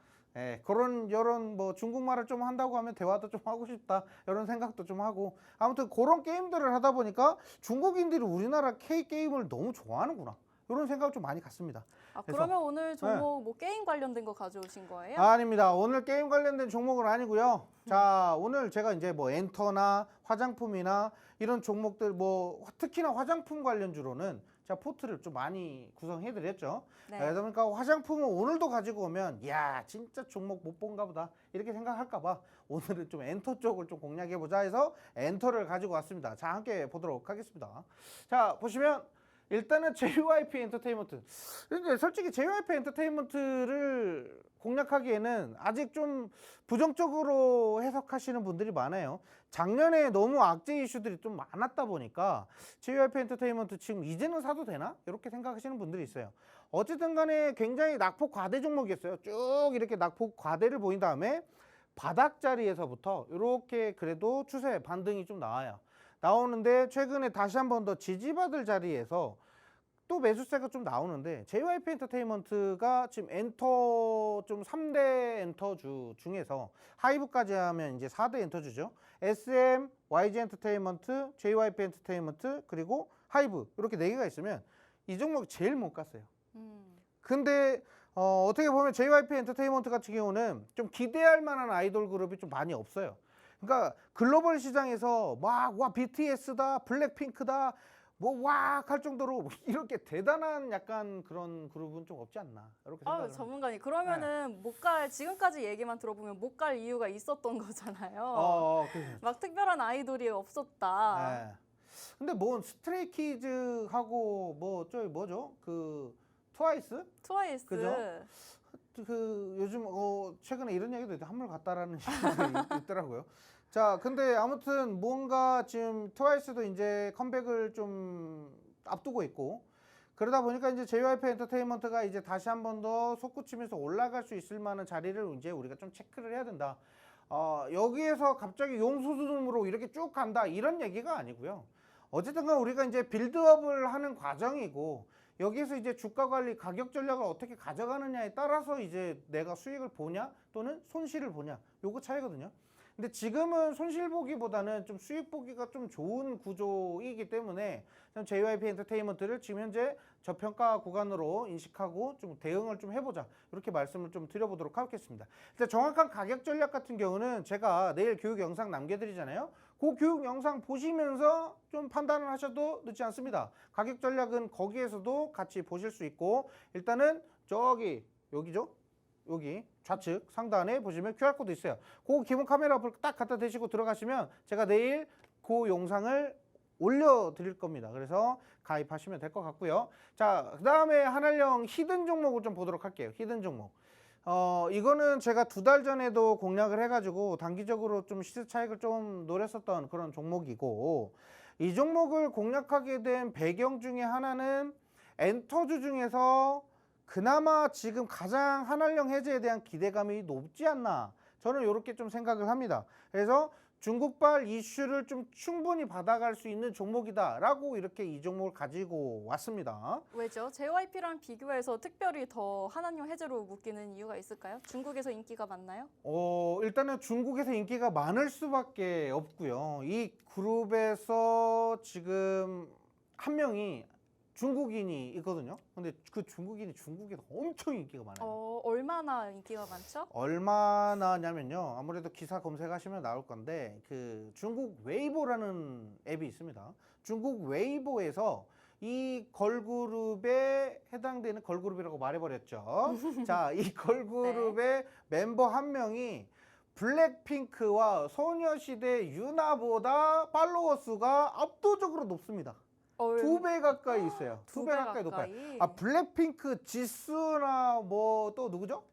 그런 이런 뭐 중국말을 좀 한다고 하면 대화도 좀 하고 싶다 이런 생각도 좀 하고 아무튼 그런 게임들을 하다 보니까 중국인들이 우리나라 K 게임을 너무 좋아하는구나 이런 생각을 좀 많이 갖습니다. 그러면 오늘 종목 뭐 게임 관련된 거 가져오신 거예요? 아닙니다. 오늘 게임 관련된 종목은 아니고요. 자, 오늘 제가 이제 뭐 엔터나 화장품이나 이런 종목들 뭐 특히나 화장품 관련주로는 제가 포트를 좀 많이 구성해 드렸죠. 네. 그러다 보니까 화장품을 오늘도 가지고 오면 야 진짜 종목 못 본가 보다 이렇게 생각할까 봐 오늘은 좀 엔터 쪽을 좀 공략해 보자 해서 엔터를 가지고 왔습니다. 자, 함께 보도록 하겠습니다. 자, 보시면 일단은 JYP 엔터테인먼트. 근데 솔직히 JYP 엔터테인먼트를 공략하기에는 아직 좀 부정적으로 해석하시는 분들이 많아요. 작년에 너무 악재 이슈들이 좀 많았다 보니까 JYP 엔터테인먼트 지금 이제는 사도 되나? 이렇게 생각하시는 분들이 있어요. 어쨌든 간에 굉장히 낙폭 과대 종목이었어요. 쭉 이렇게 낙폭 과대를 보인 다음에 바닥 자리에서부터 이렇게 그래도 추세 반등이 좀 나오는데 최근에 다시 한 번 더 지지받을 자리에서 또 매수세가 좀 나오는데 JYP 엔터테인먼트가 지금 엔터 좀 3대 엔터주 중에서 하이브까지 하면 이제 4대 엔터주죠. SM, YG 엔터테인먼트, JYP 엔터테인먼트 그리고 하이브 이렇게 4개가 있으면 이 종목 제일 못 갔어요. 근데 어떻게 보면 JYP 엔터테인먼트 같은 경우는 좀 기대할 만한 아이돌 그룹이 좀 많이 없어요. 그러니까 글로벌 시장에서 막 와 BTS다 블랙핑크다 뭐 와 할 정도로 이렇게 대단한 약간 그런 그룹은 좀 없지 않나 이렇게 생각을 전문가님 그러면은 못 갈 지금까지 얘기만 들어보면 못 갈 이유가 있었던 거잖아요. 막 특별한 아이돌이 없었다. 네. 근데 뭐 스트레이키즈하고 뭐 저기 뭐죠 그 트와이스 그죠? 그 요즘 최근에 이런 얘기도 한물 같다라는 얘기가 있더라고요. 자, 근데 아무튼 뭔가 지금 트와이스도 이제 컴백을 좀 앞두고 있고 그러다 보니까 이제 JYP 엔터테인먼트가 이제 다시 한 번 더 솟구치면서 올라갈 수 있을 만한 자리를 이제 우리가 좀 체크를 해야 된다. 여기에서 갑자기 용수순으로 이렇게 쭉 간다 이런 얘기가 아니고요. 어쨌든간 우리가 이제 빌드업을 하는 과정이고 여기에서 이제 주가 관리 가격 전략을 어떻게 가져가느냐에 따라서 이제 내가 수익을 보냐 또는 손실을 보냐 요거 차이거든요. 근데 지금은 손실 보기보다는 좀 수익 보기가 좀 좋은 구조이기 때문에 JYP 엔터테인먼트를 지금 현재 저평가 구간으로 인식하고 좀 대응을 좀 해보자 이렇게 말씀을 좀 드려보도록 하겠습니다. 일단 정확한 가격 전략 같은 경우는 제가 내일 교육 영상 남겨드리잖아요. 그 교육 영상 보시면서 좀 판단을 하셔도 늦지 않습니다. 가격 전략은 거기에서도 같이 보실 수 있고 일단은 여기죠? 여기 좌측 상단에 보시면 QR코드 있어요. 그 기본 카메라 딱 갖다 대시고 들어가시면 제가 내일 그 영상을 올려드릴 겁니다. 그래서 가입하시면 될 것 같고요. 자, 그 다음에 한한령 히든 종목을 좀 보도록 할게요. 히든 종목. 이거는 제가 2달 전에도 공략을 해가지고 단기적으로 좀 시세 차익을 좀 노렸었던 그런 종목이고 이 종목을 공략하게 된 배경 중에 하나는 엔터주 중에서 그나마 지금 가장 한한령 해제에 대한 기대감이 높지 않나 저는 이렇게 좀 생각을 합니다. 그래서 중국발 이슈를 좀 충분히 받아갈 수 있는 종목이다 라고 이렇게 이 종목을 가지고 왔습니다. 왜죠? JYP랑 비교해서 특별히 더 한한령 해제로 묶이는 이유가 있을까요? 중국에서 인기가 많나요? 일단은 중국에서 인기가 많을 수밖에 없고요. 이 그룹에서 지금 한 명이 중국인이 있거든요. 근데 그 중국인이 중국에 엄청 인기가 많아요. 얼마나 인기가 많죠? 얼마나냐면요. 아무래도 기사 검색하시면 나올 건데 그 중국 웨이보라는 앱이 있습니다. 중국 웨이보에서 이 걸그룹에 해당되는 걸그룹이라고 말해버렸죠. 자, 이 걸그룹의 멤버 한 명이 블랙핑크와 소녀시대 유나보다 팔로워 수가 압도적으로 높습니다. 2배 가까이 있어요. 2배 가까이 높아요. 아, 블랙핑크 지수나 뭐 또 누구죠?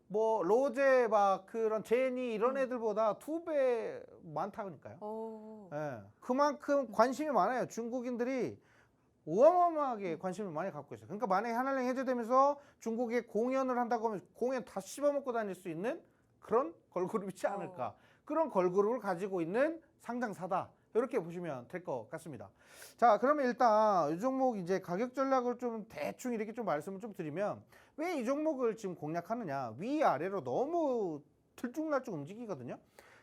뭐 로제 막 그런 제니 이런 애들보다 2배 많다니까요. 예, 그만큼 관심이 많아요. 중국인들이 어마어마하게 관심을 많이 갖고 있어요. 그러니까 만약에 한한령 해제되면서 중국에 공연을 한다고 하면 공연 다 씹어먹고 다닐 수 있는 그런 걸그룹이지 않을까. 그런 걸그룹을 가지고 있는 상장사다. 이렇게 보시면 될 것 같습니다. 자, 그러면 일단 이 종목 이제 가격 전략을 좀 대충 이렇게 좀 말씀을 좀 드리면 왜 이 종목을 지금 공략하느냐. 위아래로 너무 들쭉날쭉 움직이거든요.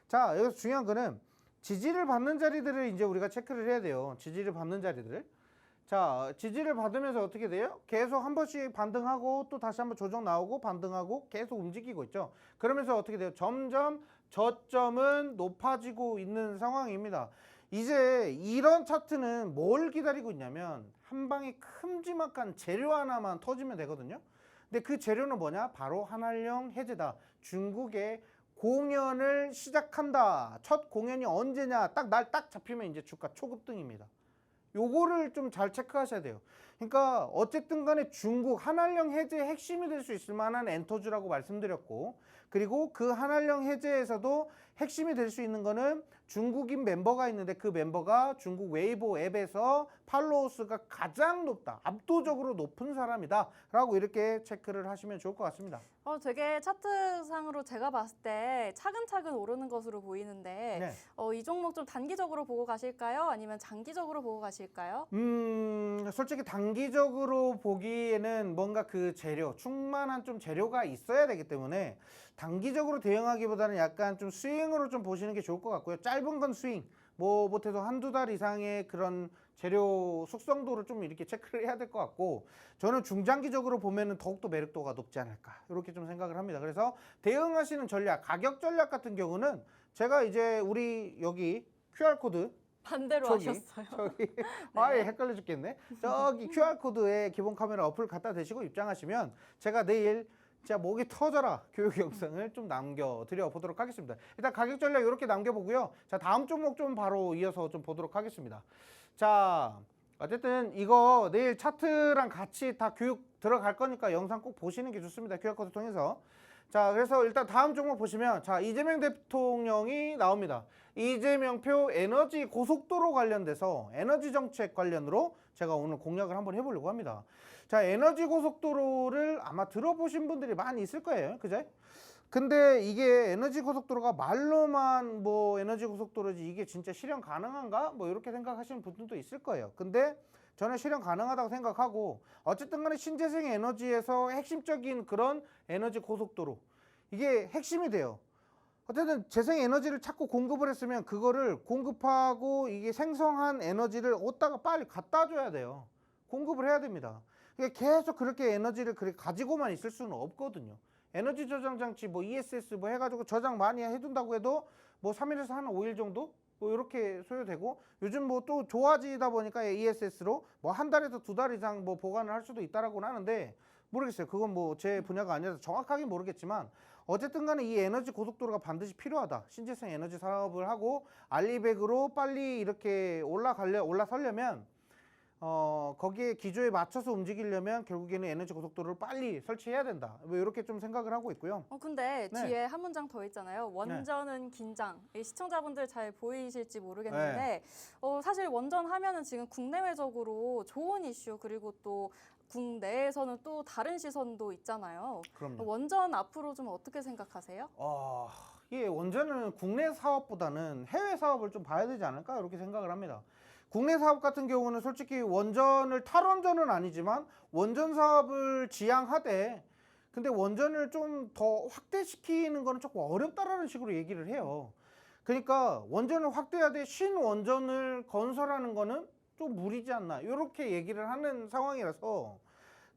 자, 여기서 중요한 거는 지지를 받는 자리들을 이제 우리가 체크를 해야 돼요. 지지를 받는 자리들을. 자, 지지를 받으면서 어떻게 돼요? 계속 한 번씩 반등하고 또 다시 한번 조정 나오고 반등하고 계속 움직이고 있죠. 그러면서 어떻게 돼요? 점점 저점은 높아지고 있는 상황입니다. 이제 이런 차트는 뭘 기다리고 있냐면 한 방에 큼지막한 재료 하나만 터지면 되거든요. 근데 그 재료는 뭐냐? 바로 한한령 해제다. 중국의 공연을 시작한다. 첫 공연이 언제냐? 딱 날 딱 잡히면 이제 주가 초급등입니다. 요거를 좀 잘 체크하셔야 돼요. 그러니까 어쨌든 간에 중국 한한령 해제의 핵심이 될 수 있을 만한 엔터주라고 말씀드렸고, 그리고 그 한한령 해제에서도 핵심이 될 수 있는 거는 중국인 멤버가 있는데 그 멤버가 중국 웨이보 앱에서 팔로워 수가 가장 높다. 압도적으로 높은 사람이다. 라고 이렇게 체크를 하시면 좋을 것 같습니다. 되게 차트상으로 제가 봤을 때 차근차근 오르는 것으로 보이는데 네. 이 종목 좀 단기적으로 보고 가실까요? 아니면 장기적으로 보고 가실까요? 솔직히 단기적으로 보기에는 뭔가 그 재료, 충만한 좀 재료가 있어야 되기 때문에 단기적으로 대응하기보다는 약간 좀 스윙으로 좀 보시는 게 좋을 것 같고요. 짧은 건 스윙, 뭐 못해도 한두 달 이상의 그런 재료 숙성도를 좀 이렇게 체크를 해야 될 것 같고, 저는 중장기적으로 보면은 더욱더 매력도가 높지 않을까 이렇게 좀 생각을 합니다. 그래서 대응하시는 전략, 가격 전략 같은 경우는 제가 이제 우리 여기 QR코드 반대로 하셨어요. 저기 아예 헷갈려 죽겠네. 저기 QR코드에 기본 카메라 어플 갖다 대시고 입장하시면 제가 내일 진짜 목이 터져라 교육 영상을 좀 남겨드려 보도록 하겠습니다. 일단 가격 전략 이렇게 남겨보고요. 자, 다음 종목 좀 바로 이어서 좀 보도록 하겠습니다. 자, 어쨌든 이거 내일 차트랑 같이 다 교육 들어갈 거니까 영상 꼭 보시는 게 좋습니다. QR코드 통해서. 자, 그래서 일단 다음 종목 보시면, 자, 이재명 대통령이 나옵니다. 이재명표 에너지 고속도로 관련돼서 에너지 정책 관련으로 제가 오늘 공략을 한번 해보려고 합니다. 자, 에너지 고속도로를 아마 들어보신 분들이 많이 있을 거예요. 그죠? 근데 이게 에너지 고속도로가 말로만 뭐 에너지 고속도로지 이게 진짜 실현 가능한가? 뭐 이렇게 생각하시는 분들도 있을 거예요. 근데 저는 실현 가능하다고 생각하고, 어쨌든 간에 신재생 에너지에서 핵심적인 그런 에너지 고속도로, 이게 핵심이 돼요. 어쨌든 재생 에너지를 자꾸 공급을 했으면 그거를 공급하고 이게 생성한 에너지를 어디다가 빨리 갖다 줘야 돼요. 공급을 해야 됩니다. 계속 그렇게 에너지를 그렇게 가지고만 있을 수는 없거든요. 에너지 저장 장치 뭐 ESS 뭐 해가지고 저장 많이 해둔다고 해도 뭐 3일에서 한 5일 정도 뭐 이렇게 소요되고, 요즘 뭐 또 좋아지다 보니까 ESS로 뭐 한 달에서 2달 이상 뭐 보관을 할 수도 있다라고는 하는데, 모르겠어요. 그건 뭐 제 분야가 아니라서 정확하게 모르겠지만, 어쨌든 간에 이 에너지 고속도로가 반드시 필요하다. 신재생 에너지 사업을 하고 알리백으로 빨리 이렇게 올라서려면 거기에 기조에 맞춰서 움직이려면 결국에는 에너지 고속도로를 빨리 설치해야 된다. 뭐 이렇게 좀 생각을 하고 있고요. 근데 네. 뒤에 한 문장 더 있잖아요. 원전은 긴장. 이 시청자분들 잘 보이실지 모르겠는데 네. 사실 원전 하면은 지금 국내외적으로 좋은 이슈, 그리고 또 국내에서는 또 다른 시선도 있잖아요. 그럼요. 원전 앞으로 좀 어떻게 생각하세요? 예, 원전은 국내 사업보다는 해외 사업을 좀 봐야 되지 않을까 이렇게 생각을 합니다. 국내 사업 같은 경우는 솔직히 원전을 탈원전은 아니지만 원전 사업을 지향하되, 근데 원전을 좀 더 확대시키는 거는 조금 어렵다라는 식으로 얘기를 해요. 그러니까 원전을 확대해야 돼. 신원전을 건설하는 거는 좀 무리지 않나 이렇게 얘기를 하는 상황이라서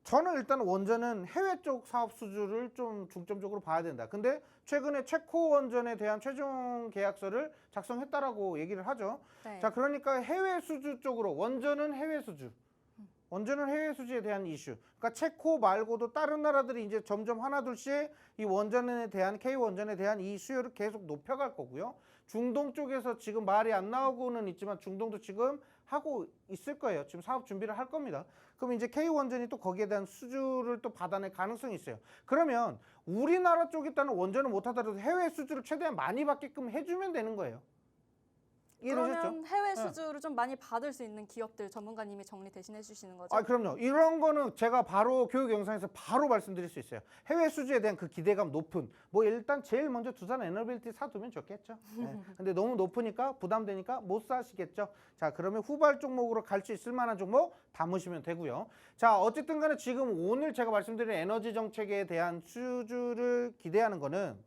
저는 일단 원전은 해외 쪽 사업 수주를 좀 중점적으로 봐야 된다. 근데 최근에 체코 원전에 대한 최종 계약서를 작성했다라고 얘기를 하죠. 네. 자, 그러니까 해외 수주 쪽으로 원전은 해외 수주. 원전은 해외 수주에 대한 이슈. 그러니까 체코 말고도 다른 나라들이 이제 점점 하나둘씩 이 원전에 대한 K 원전에 대한 이 수요를 계속 높여갈 거고요. 중동 쪽에서 지금 말이 안 나오고는 있지만 중동도 지금 하고 있을 거예요. 지금 사업 준비를 할 겁니다. 그럼 이제 K 원전이 또 거기에 대한 수주를 또 받아낼 가능성이 있어요. 그러면 우리나라 쪽에 있다는 원전을 못 하더라도 해외 수주를 최대한 많이 받게끔 해주면 되는 거예요. 이해되셨죠? 그러면 해외 수주를 좀 많이 받을 수 있는 기업들 전문가님이 정리 대신 해주시는 거죠? 아, 그럼요. 이런 거는 제가 바로 교육 영상에서 바로 말씀드릴 수 있어요. 해외 수주에 대한 그 기대감 높은 뭐 일단 제일 먼저 두산 에너빌티 사두면 좋겠죠. 네. 근데 너무 높으니까 부담되니까 못 사시겠죠. 자, 그러면 후발 종목으로 갈 수 있을 만한 종목 담으시면 되고요. 자, 어쨌든 간에 지금 오늘 제가 말씀드린 에너지 정책에 대한 수주를 기대하는 거는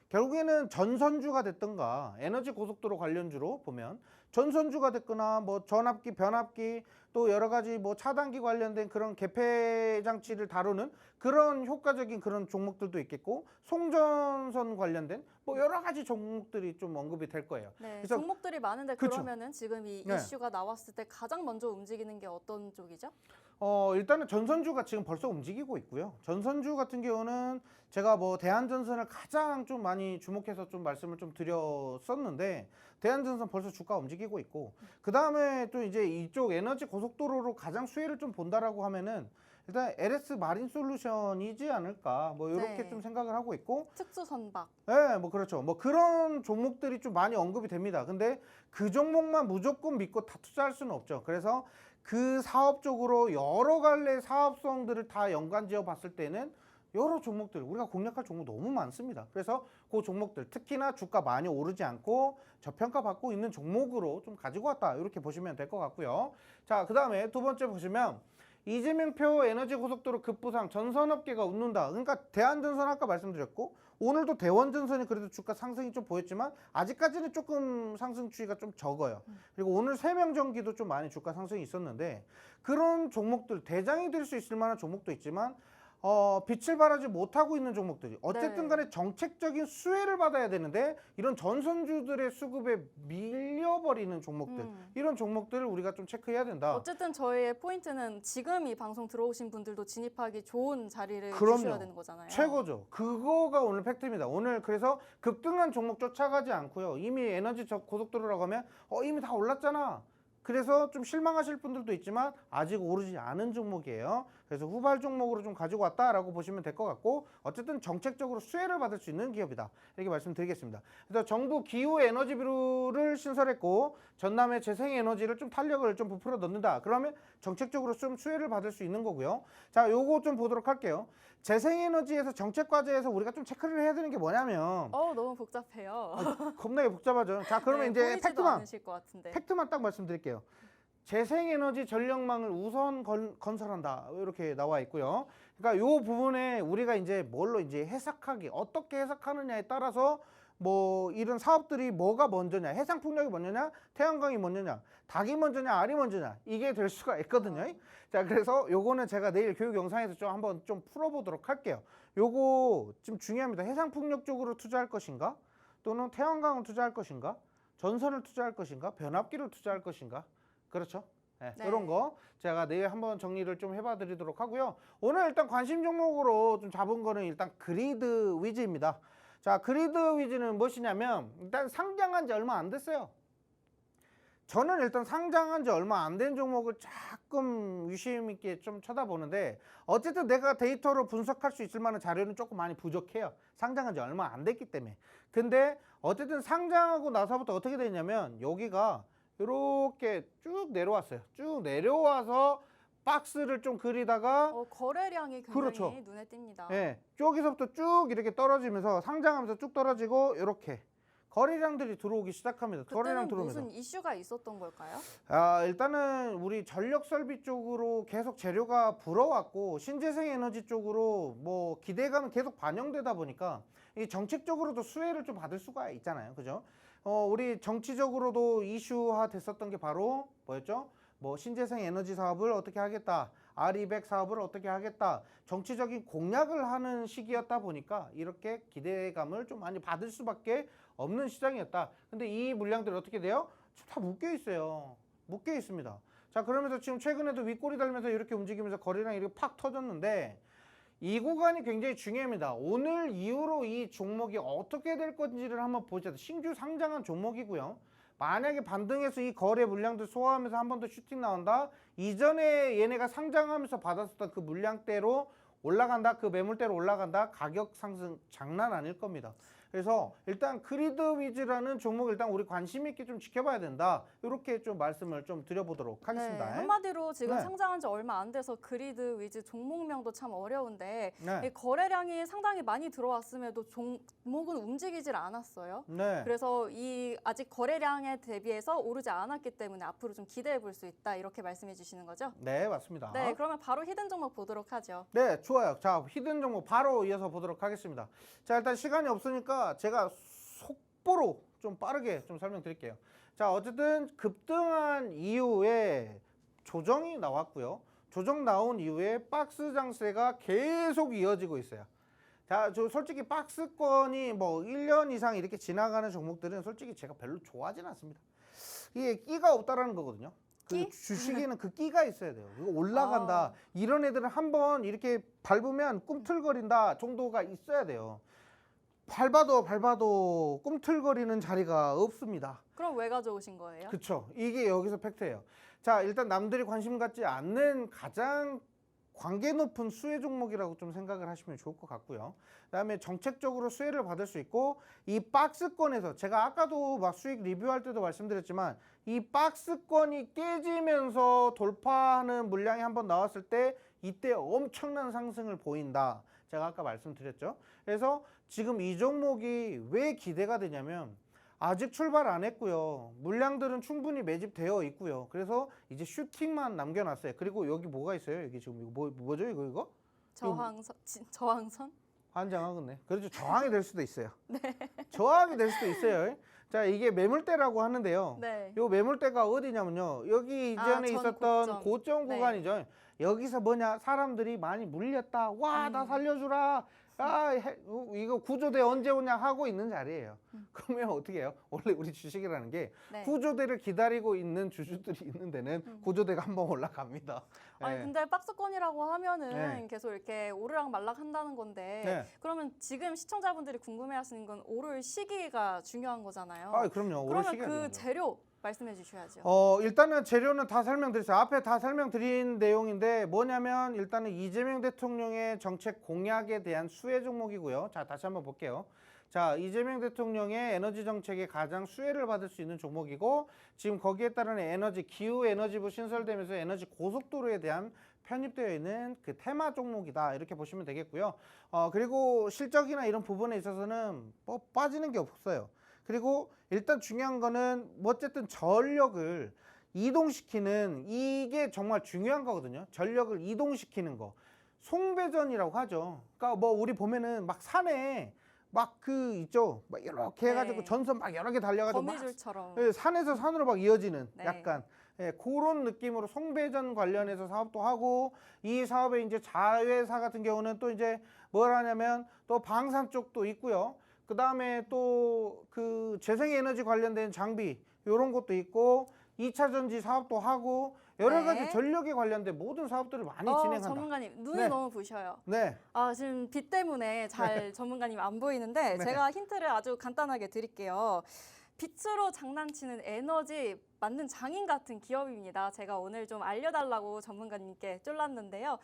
결국에는 전선주가 됐던가 에너지 고속도로 관련주로 보면 전선주가 됐거나 뭐 전압기, 변압기 또 여러 가지 뭐 차단기 관련된 그런 개폐 장치를 다루는 그런 효과적인 그런 종목들도 있겠고 송전선 관련된 뭐 여러 가지 종목들이 좀 언급이 될 거예요. 네, 그래서 종목들이 많은데 그쵸. 그러면은 지금 이 네. 이슈가 나왔을 때 가장 먼저 움직이는 게 어떤 쪽이죠? 일단은 전선주가 지금 벌써 움직이고 있고요. 전선주 같은 경우는 제가 뭐 대한전선을 가장 좀 많이 주목해서 좀 말씀을 좀 드렸었는데 대한전선 벌써 주가 움직이고 있고 그 다음에 또 이제 이쪽 에너지 고속도로로 가장 수혜를 좀 본다라고 하면은 일단 LS 마린 솔루션이지 않을까 뭐 이렇게 네. 좀 생각을 하고 있고 특수 선박. 네, 뭐 그렇죠. 뭐 그런 종목들이 좀 많이 언급이 됩니다. 근데 그 종목만 무조건 믿고 다 투자할 수는 없죠. 그래서 그 사업 쪽으로 여러 갈래 사업성들을 다 연관지어 봤을 때는 여러 종목들 우리가 공략할 종목 너무 많습니다. 그래서 그 종목들 특히나 주가 많이 오르지 않고 저평가 받고 있는 종목으로 좀 가지고 왔다 이렇게 보시면 될 것 같고요. 자, 그 다음에 두 번째 보시면 이재명표 에너지 고속도로 급부상 전선업계가 웃는다. 그러니까 대한전선 아까 말씀드렸고 오늘도 대원전선이 그래도 주가 상승이 좀 보였지만 아직까지는 조금 상승 추이가 좀 적어요. 그리고 오늘 세명전기도 좀 많이 주가 상승이 있었는데 그런 종목들 대장이 될 수 있을 만한 종목도 있지만 빛을 발하지 못하고 있는 종목들이 어쨌든 간에 정책적인 수혜를 받아야 되는데 이런 전선주들의 수급에 밀려버리는 종목들 이런 종목들을 우리가 좀 체크해야 된다. 어쨌든 저희의 포인트는 지금 이 방송 들어오신 분들도 진입하기 좋은 자리를 그럼요. 주셔야 되는 거잖아요. 최고죠. 그거가 오늘 팩트입니다. 오늘 그래서 급등한 종목 쫓아가지 않고요. 이미 에너지 고속도로라고 하면 이미 다 올랐잖아. 그래서 좀 실망하실 분들도 있지만 아직 오르지 않은 종목이에요. 그래서 후발 종목으로 좀 가지고 왔다라고 보시면 될 것 같고 어쨌든 정책적으로 수혜를 받을 수 있는 기업이다. 이렇게 말씀드리겠습니다. 그래서 정부 기후 에너지 비료를 신설했고 전남의 재생에너지를 좀 탄력을 좀 부풀어 넣는다. 그러면 정책적으로 좀 수혜를 받을 수 있는 거고요. 자, 요거 좀 보도록 할게요. 재생에너지에서 정책 과제에서 우리가 좀 체크를 해야 되는 게 뭐냐면 너무 복잡해요. 겁나게 복잡하죠. 자, 그러면 네, 이제 보이지도 않으실 것 같은데. 팩트만 딱 말씀드릴게요. 재생에너지 전력망을 우선 건설한다 이렇게 나와 있고요. 그러니까 요 부분에 우리가 이제 뭘로 이제 해석하기 어떻게 해석하느냐에 따라서 뭐 이런 사업들이 뭐가 먼저냐, 해상풍력이 먼저냐, 태양광이 먼저냐, 닭이 먼저냐, 알이 먼저냐 이게 될 수가 있거든요. 자, 그래서 요거는 제가 내일 교육 영상에서 좀 한번 좀 풀어보도록 할게요. 요거 좀 중요합니다. 해상풍력 쪽으로 투자할 것인가, 또는 태양광을 투자할 것인가, 전선을 투자할 것인가, 변압기를 투자할 것인가. 그렇죠. 네, 네. 이런 거 제가 내일 한번 정리를 좀 해봐 드리도록 하고요. 오늘 일단 관심 종목으로 좀 잡은 거는 일단 그리드 위즈입니다. 자, 그리드 위즈는 무엇이냐면 일단 상장한 지 얼마 안 됐어요. 저는 일단 상장한 지 얼마 안 된 종목을 조금 유심 있게 좀 쳐다보는데 어쨌든 내가 데이터로 분석할 수 있을 만한 자료는 조금 많이 부족해요. 상장한 지 얼마 안 됐기 때문에. 근데 어쨌든 상장하고 나서부터 어떻게 됐냐면 여기가 이렇게 쭉 내려왔어요. 쭉 내려와서 박스를 좀 그리다가 거래량이 굉장히 그렇죠. 눈에 띕니다. 예, 여기서부터 쭉 이렇게 떨어지면서 상장하면서 쭉 떨어지고 이렇게 거래량들이 들어오기 시작합니다. 거래량 그때는 들어오면서. 무슨 이슈가 있었던 걸까요? 일단은 우리 전력 설비 쪽으로 계속 재료가 불어왔고 신재생 에너지 쪽으로 뭐 기대감은 계속 반영되다 보니까 이 정책적으로도 수혜를 좀 받을 수가 있잖아요. 그죠? 우리 정치적으로도 이슈화 됐었던 게 바로 뭐였죠? 뭐 신재생 에너지 사업을 어떻게 하겠다, R200 사업을 어떻게 하겠다, 정치적인 공약을 하는 시기였다 보니까 이렇게 기대감을 좀 많이 받을 수밖에 없는 시장이었다. 근데 이 물량들이 어떻게 돼요? 지금 다 묶여 있어요. 묶여 있습니다. 자, 그러면서 지금 최근에도 윗꼬리 달면서 이렇게 움직이면서 거래량이 이렇게 팍 터졌는데 이 구간이 굉장히 중요합니다. 오늘 이후로 이 종목이 어떻게 될 건지를 한번 보자. 신규 상장한 종목이고요. 만약에 반등해서 이 거래 물량들 소화하면서 한 번 더 슈팅 나온다. 이전에 얘네가 상장하면서 받았었던 그 물량대로 올라간다. 그 매물대로 올라간다. 가격 상승 장난 아닐 겁니다. 그래서 일단 그리드 위즈라는 종목 일단 우리 관심 있게 좀 지켜봐야 된다. 이렇게 좀 말씀을 좀 드려보도록 하겠습니다. 네, 한마디로 지금 네. 상장한 지 얼마 안 돼서 그리드 위즈 종목명도 참 어려운데 네. 이 거래량이 상당히 많이 들어왔음에도 종목은 움직이질 않았어요. 네. 그래서 이 아직 거래량에 대비해서 오르지 않았기 때문에 앞으로 좀 기대해 볼 수 있다 이렇게 말씀해 주시는 거죠? 네, 맞습니다. 네, 그러면 바로 히든 종목 보도록 하죠. 네, 좋아요. 자, 히든 종목 바로 이어서 보도록 하겠습니다. 자, 일단 시간이 없으니까 제가 속보로 좀 빠르게 좀 설명드릴게요. 자, 어쨌든 급등한 이후에 조정이 나왔고요. 조정 나온 이후에 박스 장세가 계속 이어지고 있어요. 자, 저 솔직히 박스권이 뭐 1년 이상 이렇게 지나가는 종목들은 솔직히 제가 별로 좋아하진 않습니다. 이게 끼가 없다라는 거거든요. 그 끼? 주식에는 그 끼가 있어야 돼요. 이거 올라간다. 이런 애들은 한번 이렇게 밟으면 꿈틀거린다 정도가 있어야 돼요. 밟아도 꿈틀거리는 자리가 없습니다. 그럼 왜 가져오신 거예요? 그쵸. 이게 여기서 팩트예요. 자, 일단 남들이 관심 갖지 않는 가장 관계 높은 수혜 종목이라고 좀 생각을 하시면 좋을 것 같고요. 그다음에 정책적으로 수혜를 받을 수 있고 이 박스권에서 제가 아까도 막 수익 리뷰할 때도 말씀드렸지만 이 박스권이 깨지면서 돌파하는 물량이 한번 나왔을 때 이때 엄청난 상승을 보인다. 제가 아까 말씀드렸죠. 그래서 지금 이 종목이 왜 기대가 되냐면 아직 출발 안 했고요. 물량들은 충분히 매집되어 있고요. 그래서 이제 슈팅만 남겨놨어요. 그리고 여기 뭐가 있어요? 여기 지금 이거 뭐죠? 이거? 저항선? 환장하겠네. 그렇죠. 저항이 될 수도 있어요. 네. 저항이 될 수도 있어요. 자, 이게 매물대라고 하는데요. 네. 요 매물대가 어디냐면요. 여기 이전에 전 있었던 고점 네. 구간이죠. 여기서 뭐냐? 사람들이 많이 물렸다. 와, 나 살려주라. 아, 이거 구조대 언제 오냐 하고 있는 자리예요. 그러면 어떻게 해요? 원래 우리 주식이라는 게 네. 구조대를 기다리고 있는 주주들이 있는 데는 구조대가 한번 올라갑니다. 아니 예. 근데 박스권이라고 하면은 네. 계속 이렇게 오르락 말락 한다는 건데 네. 그러면 지금 시청자분들이 궁금해하시는 건 오를 시기가 중요한 거잖아요. 아, 그럼요. 오를 그러면 시기가 그 중요하죠. 재료 말씀해 주셔야죠. 일단은 재료는 다 설명드렸어요. 앞에 다 설명드린 내용인데 뭐냐면 일단은 이재명 대통령의 정책 공약에 대한 수혜 종목이고요. 자, 다시 한번 볼게요. 자, 이재명 대통령의 에너지 정책에 가장 수혜를 받을 수 있는 종목이고 지금 거기에 따른 에너지, 기후 에너지부 신설되면서 에너지 고속도로에 대한 편입되어 있는 그 테마 종목이다. 이렇게 보시면 되겠고요. 그리고 실적이나 이런 부분에 있어서는 뭐 빠지는 게 없어요. 그리고 일단 중요한 거는 뭐 어쨌든 전력을 이동시키는 이게 정말 중요한 거거든요. 전력을 이동시키는 거. 송배전이라고 하죠. 그러니까 뭐 우리 보면은 막 산에 막 그 있죠. 막 이렇게 해가지고 네. 전선 막 여러 개 달려가지고 막 거미줄처럼. 산에서 산으로 막 이어지는 네. 약간 그런 느낌으로 송배전 관련해서 사업도 하고 이 사업의 이제 자회사 같은 경우는 또 이제 뭘 하냐면 또 방산 쪽도 있고요. 그 다음에 또 그 재생에너지 관련된 장비 이런 것도 있고 2차 전지 사업도 하고 여러 네. 가지 전력에 관련된 모든 사업들을 많이 진행한다. 전문가님 눈이 네. 너무 부셔요. 네. 아 지금 빛 때문에 잘 전문가님 안 보이는데 네. 제가 힌트를 아주 간단하게 드릴게요. 빛으로 장난치는 에너지 만든 장인 같은 기업입니다. 제가 오늘 좀 알려달라고 전문가님께 쫄랐는데요.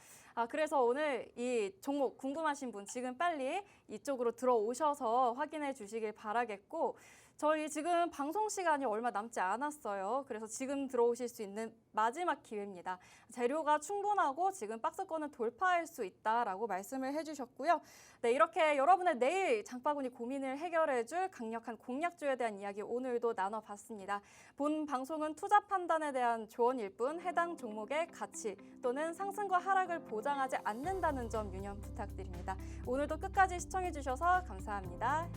그래서 오늘 이 종목 궁금하신 분 지금 빨리 이쪽으로 들어오셔서 확인해 주시길 바라겠고 저희 지금 방송 시간이 얼마 남지 않았어요. 그래서 지금 들어오실 수 있는 마지막 기회입니다. 재료가 충분하고 지금 박스권을 돌파할 수 있다라고 말씀을 해주셨고요. 네, 이렇게 여러분의 내일 장바구니 고민을 해결해줄 강력한 공략주에 대한 이야기 오늘도 나눠봤습니다. 본 방송은 투자 판단에 대한 조언일 뿐 해당 종목의 가치 또는 상승과 하락을 보장하지 않는다는 점 유념 부탁드립니다. 오늘도 끝까지 시청해주셔서 감사합니다.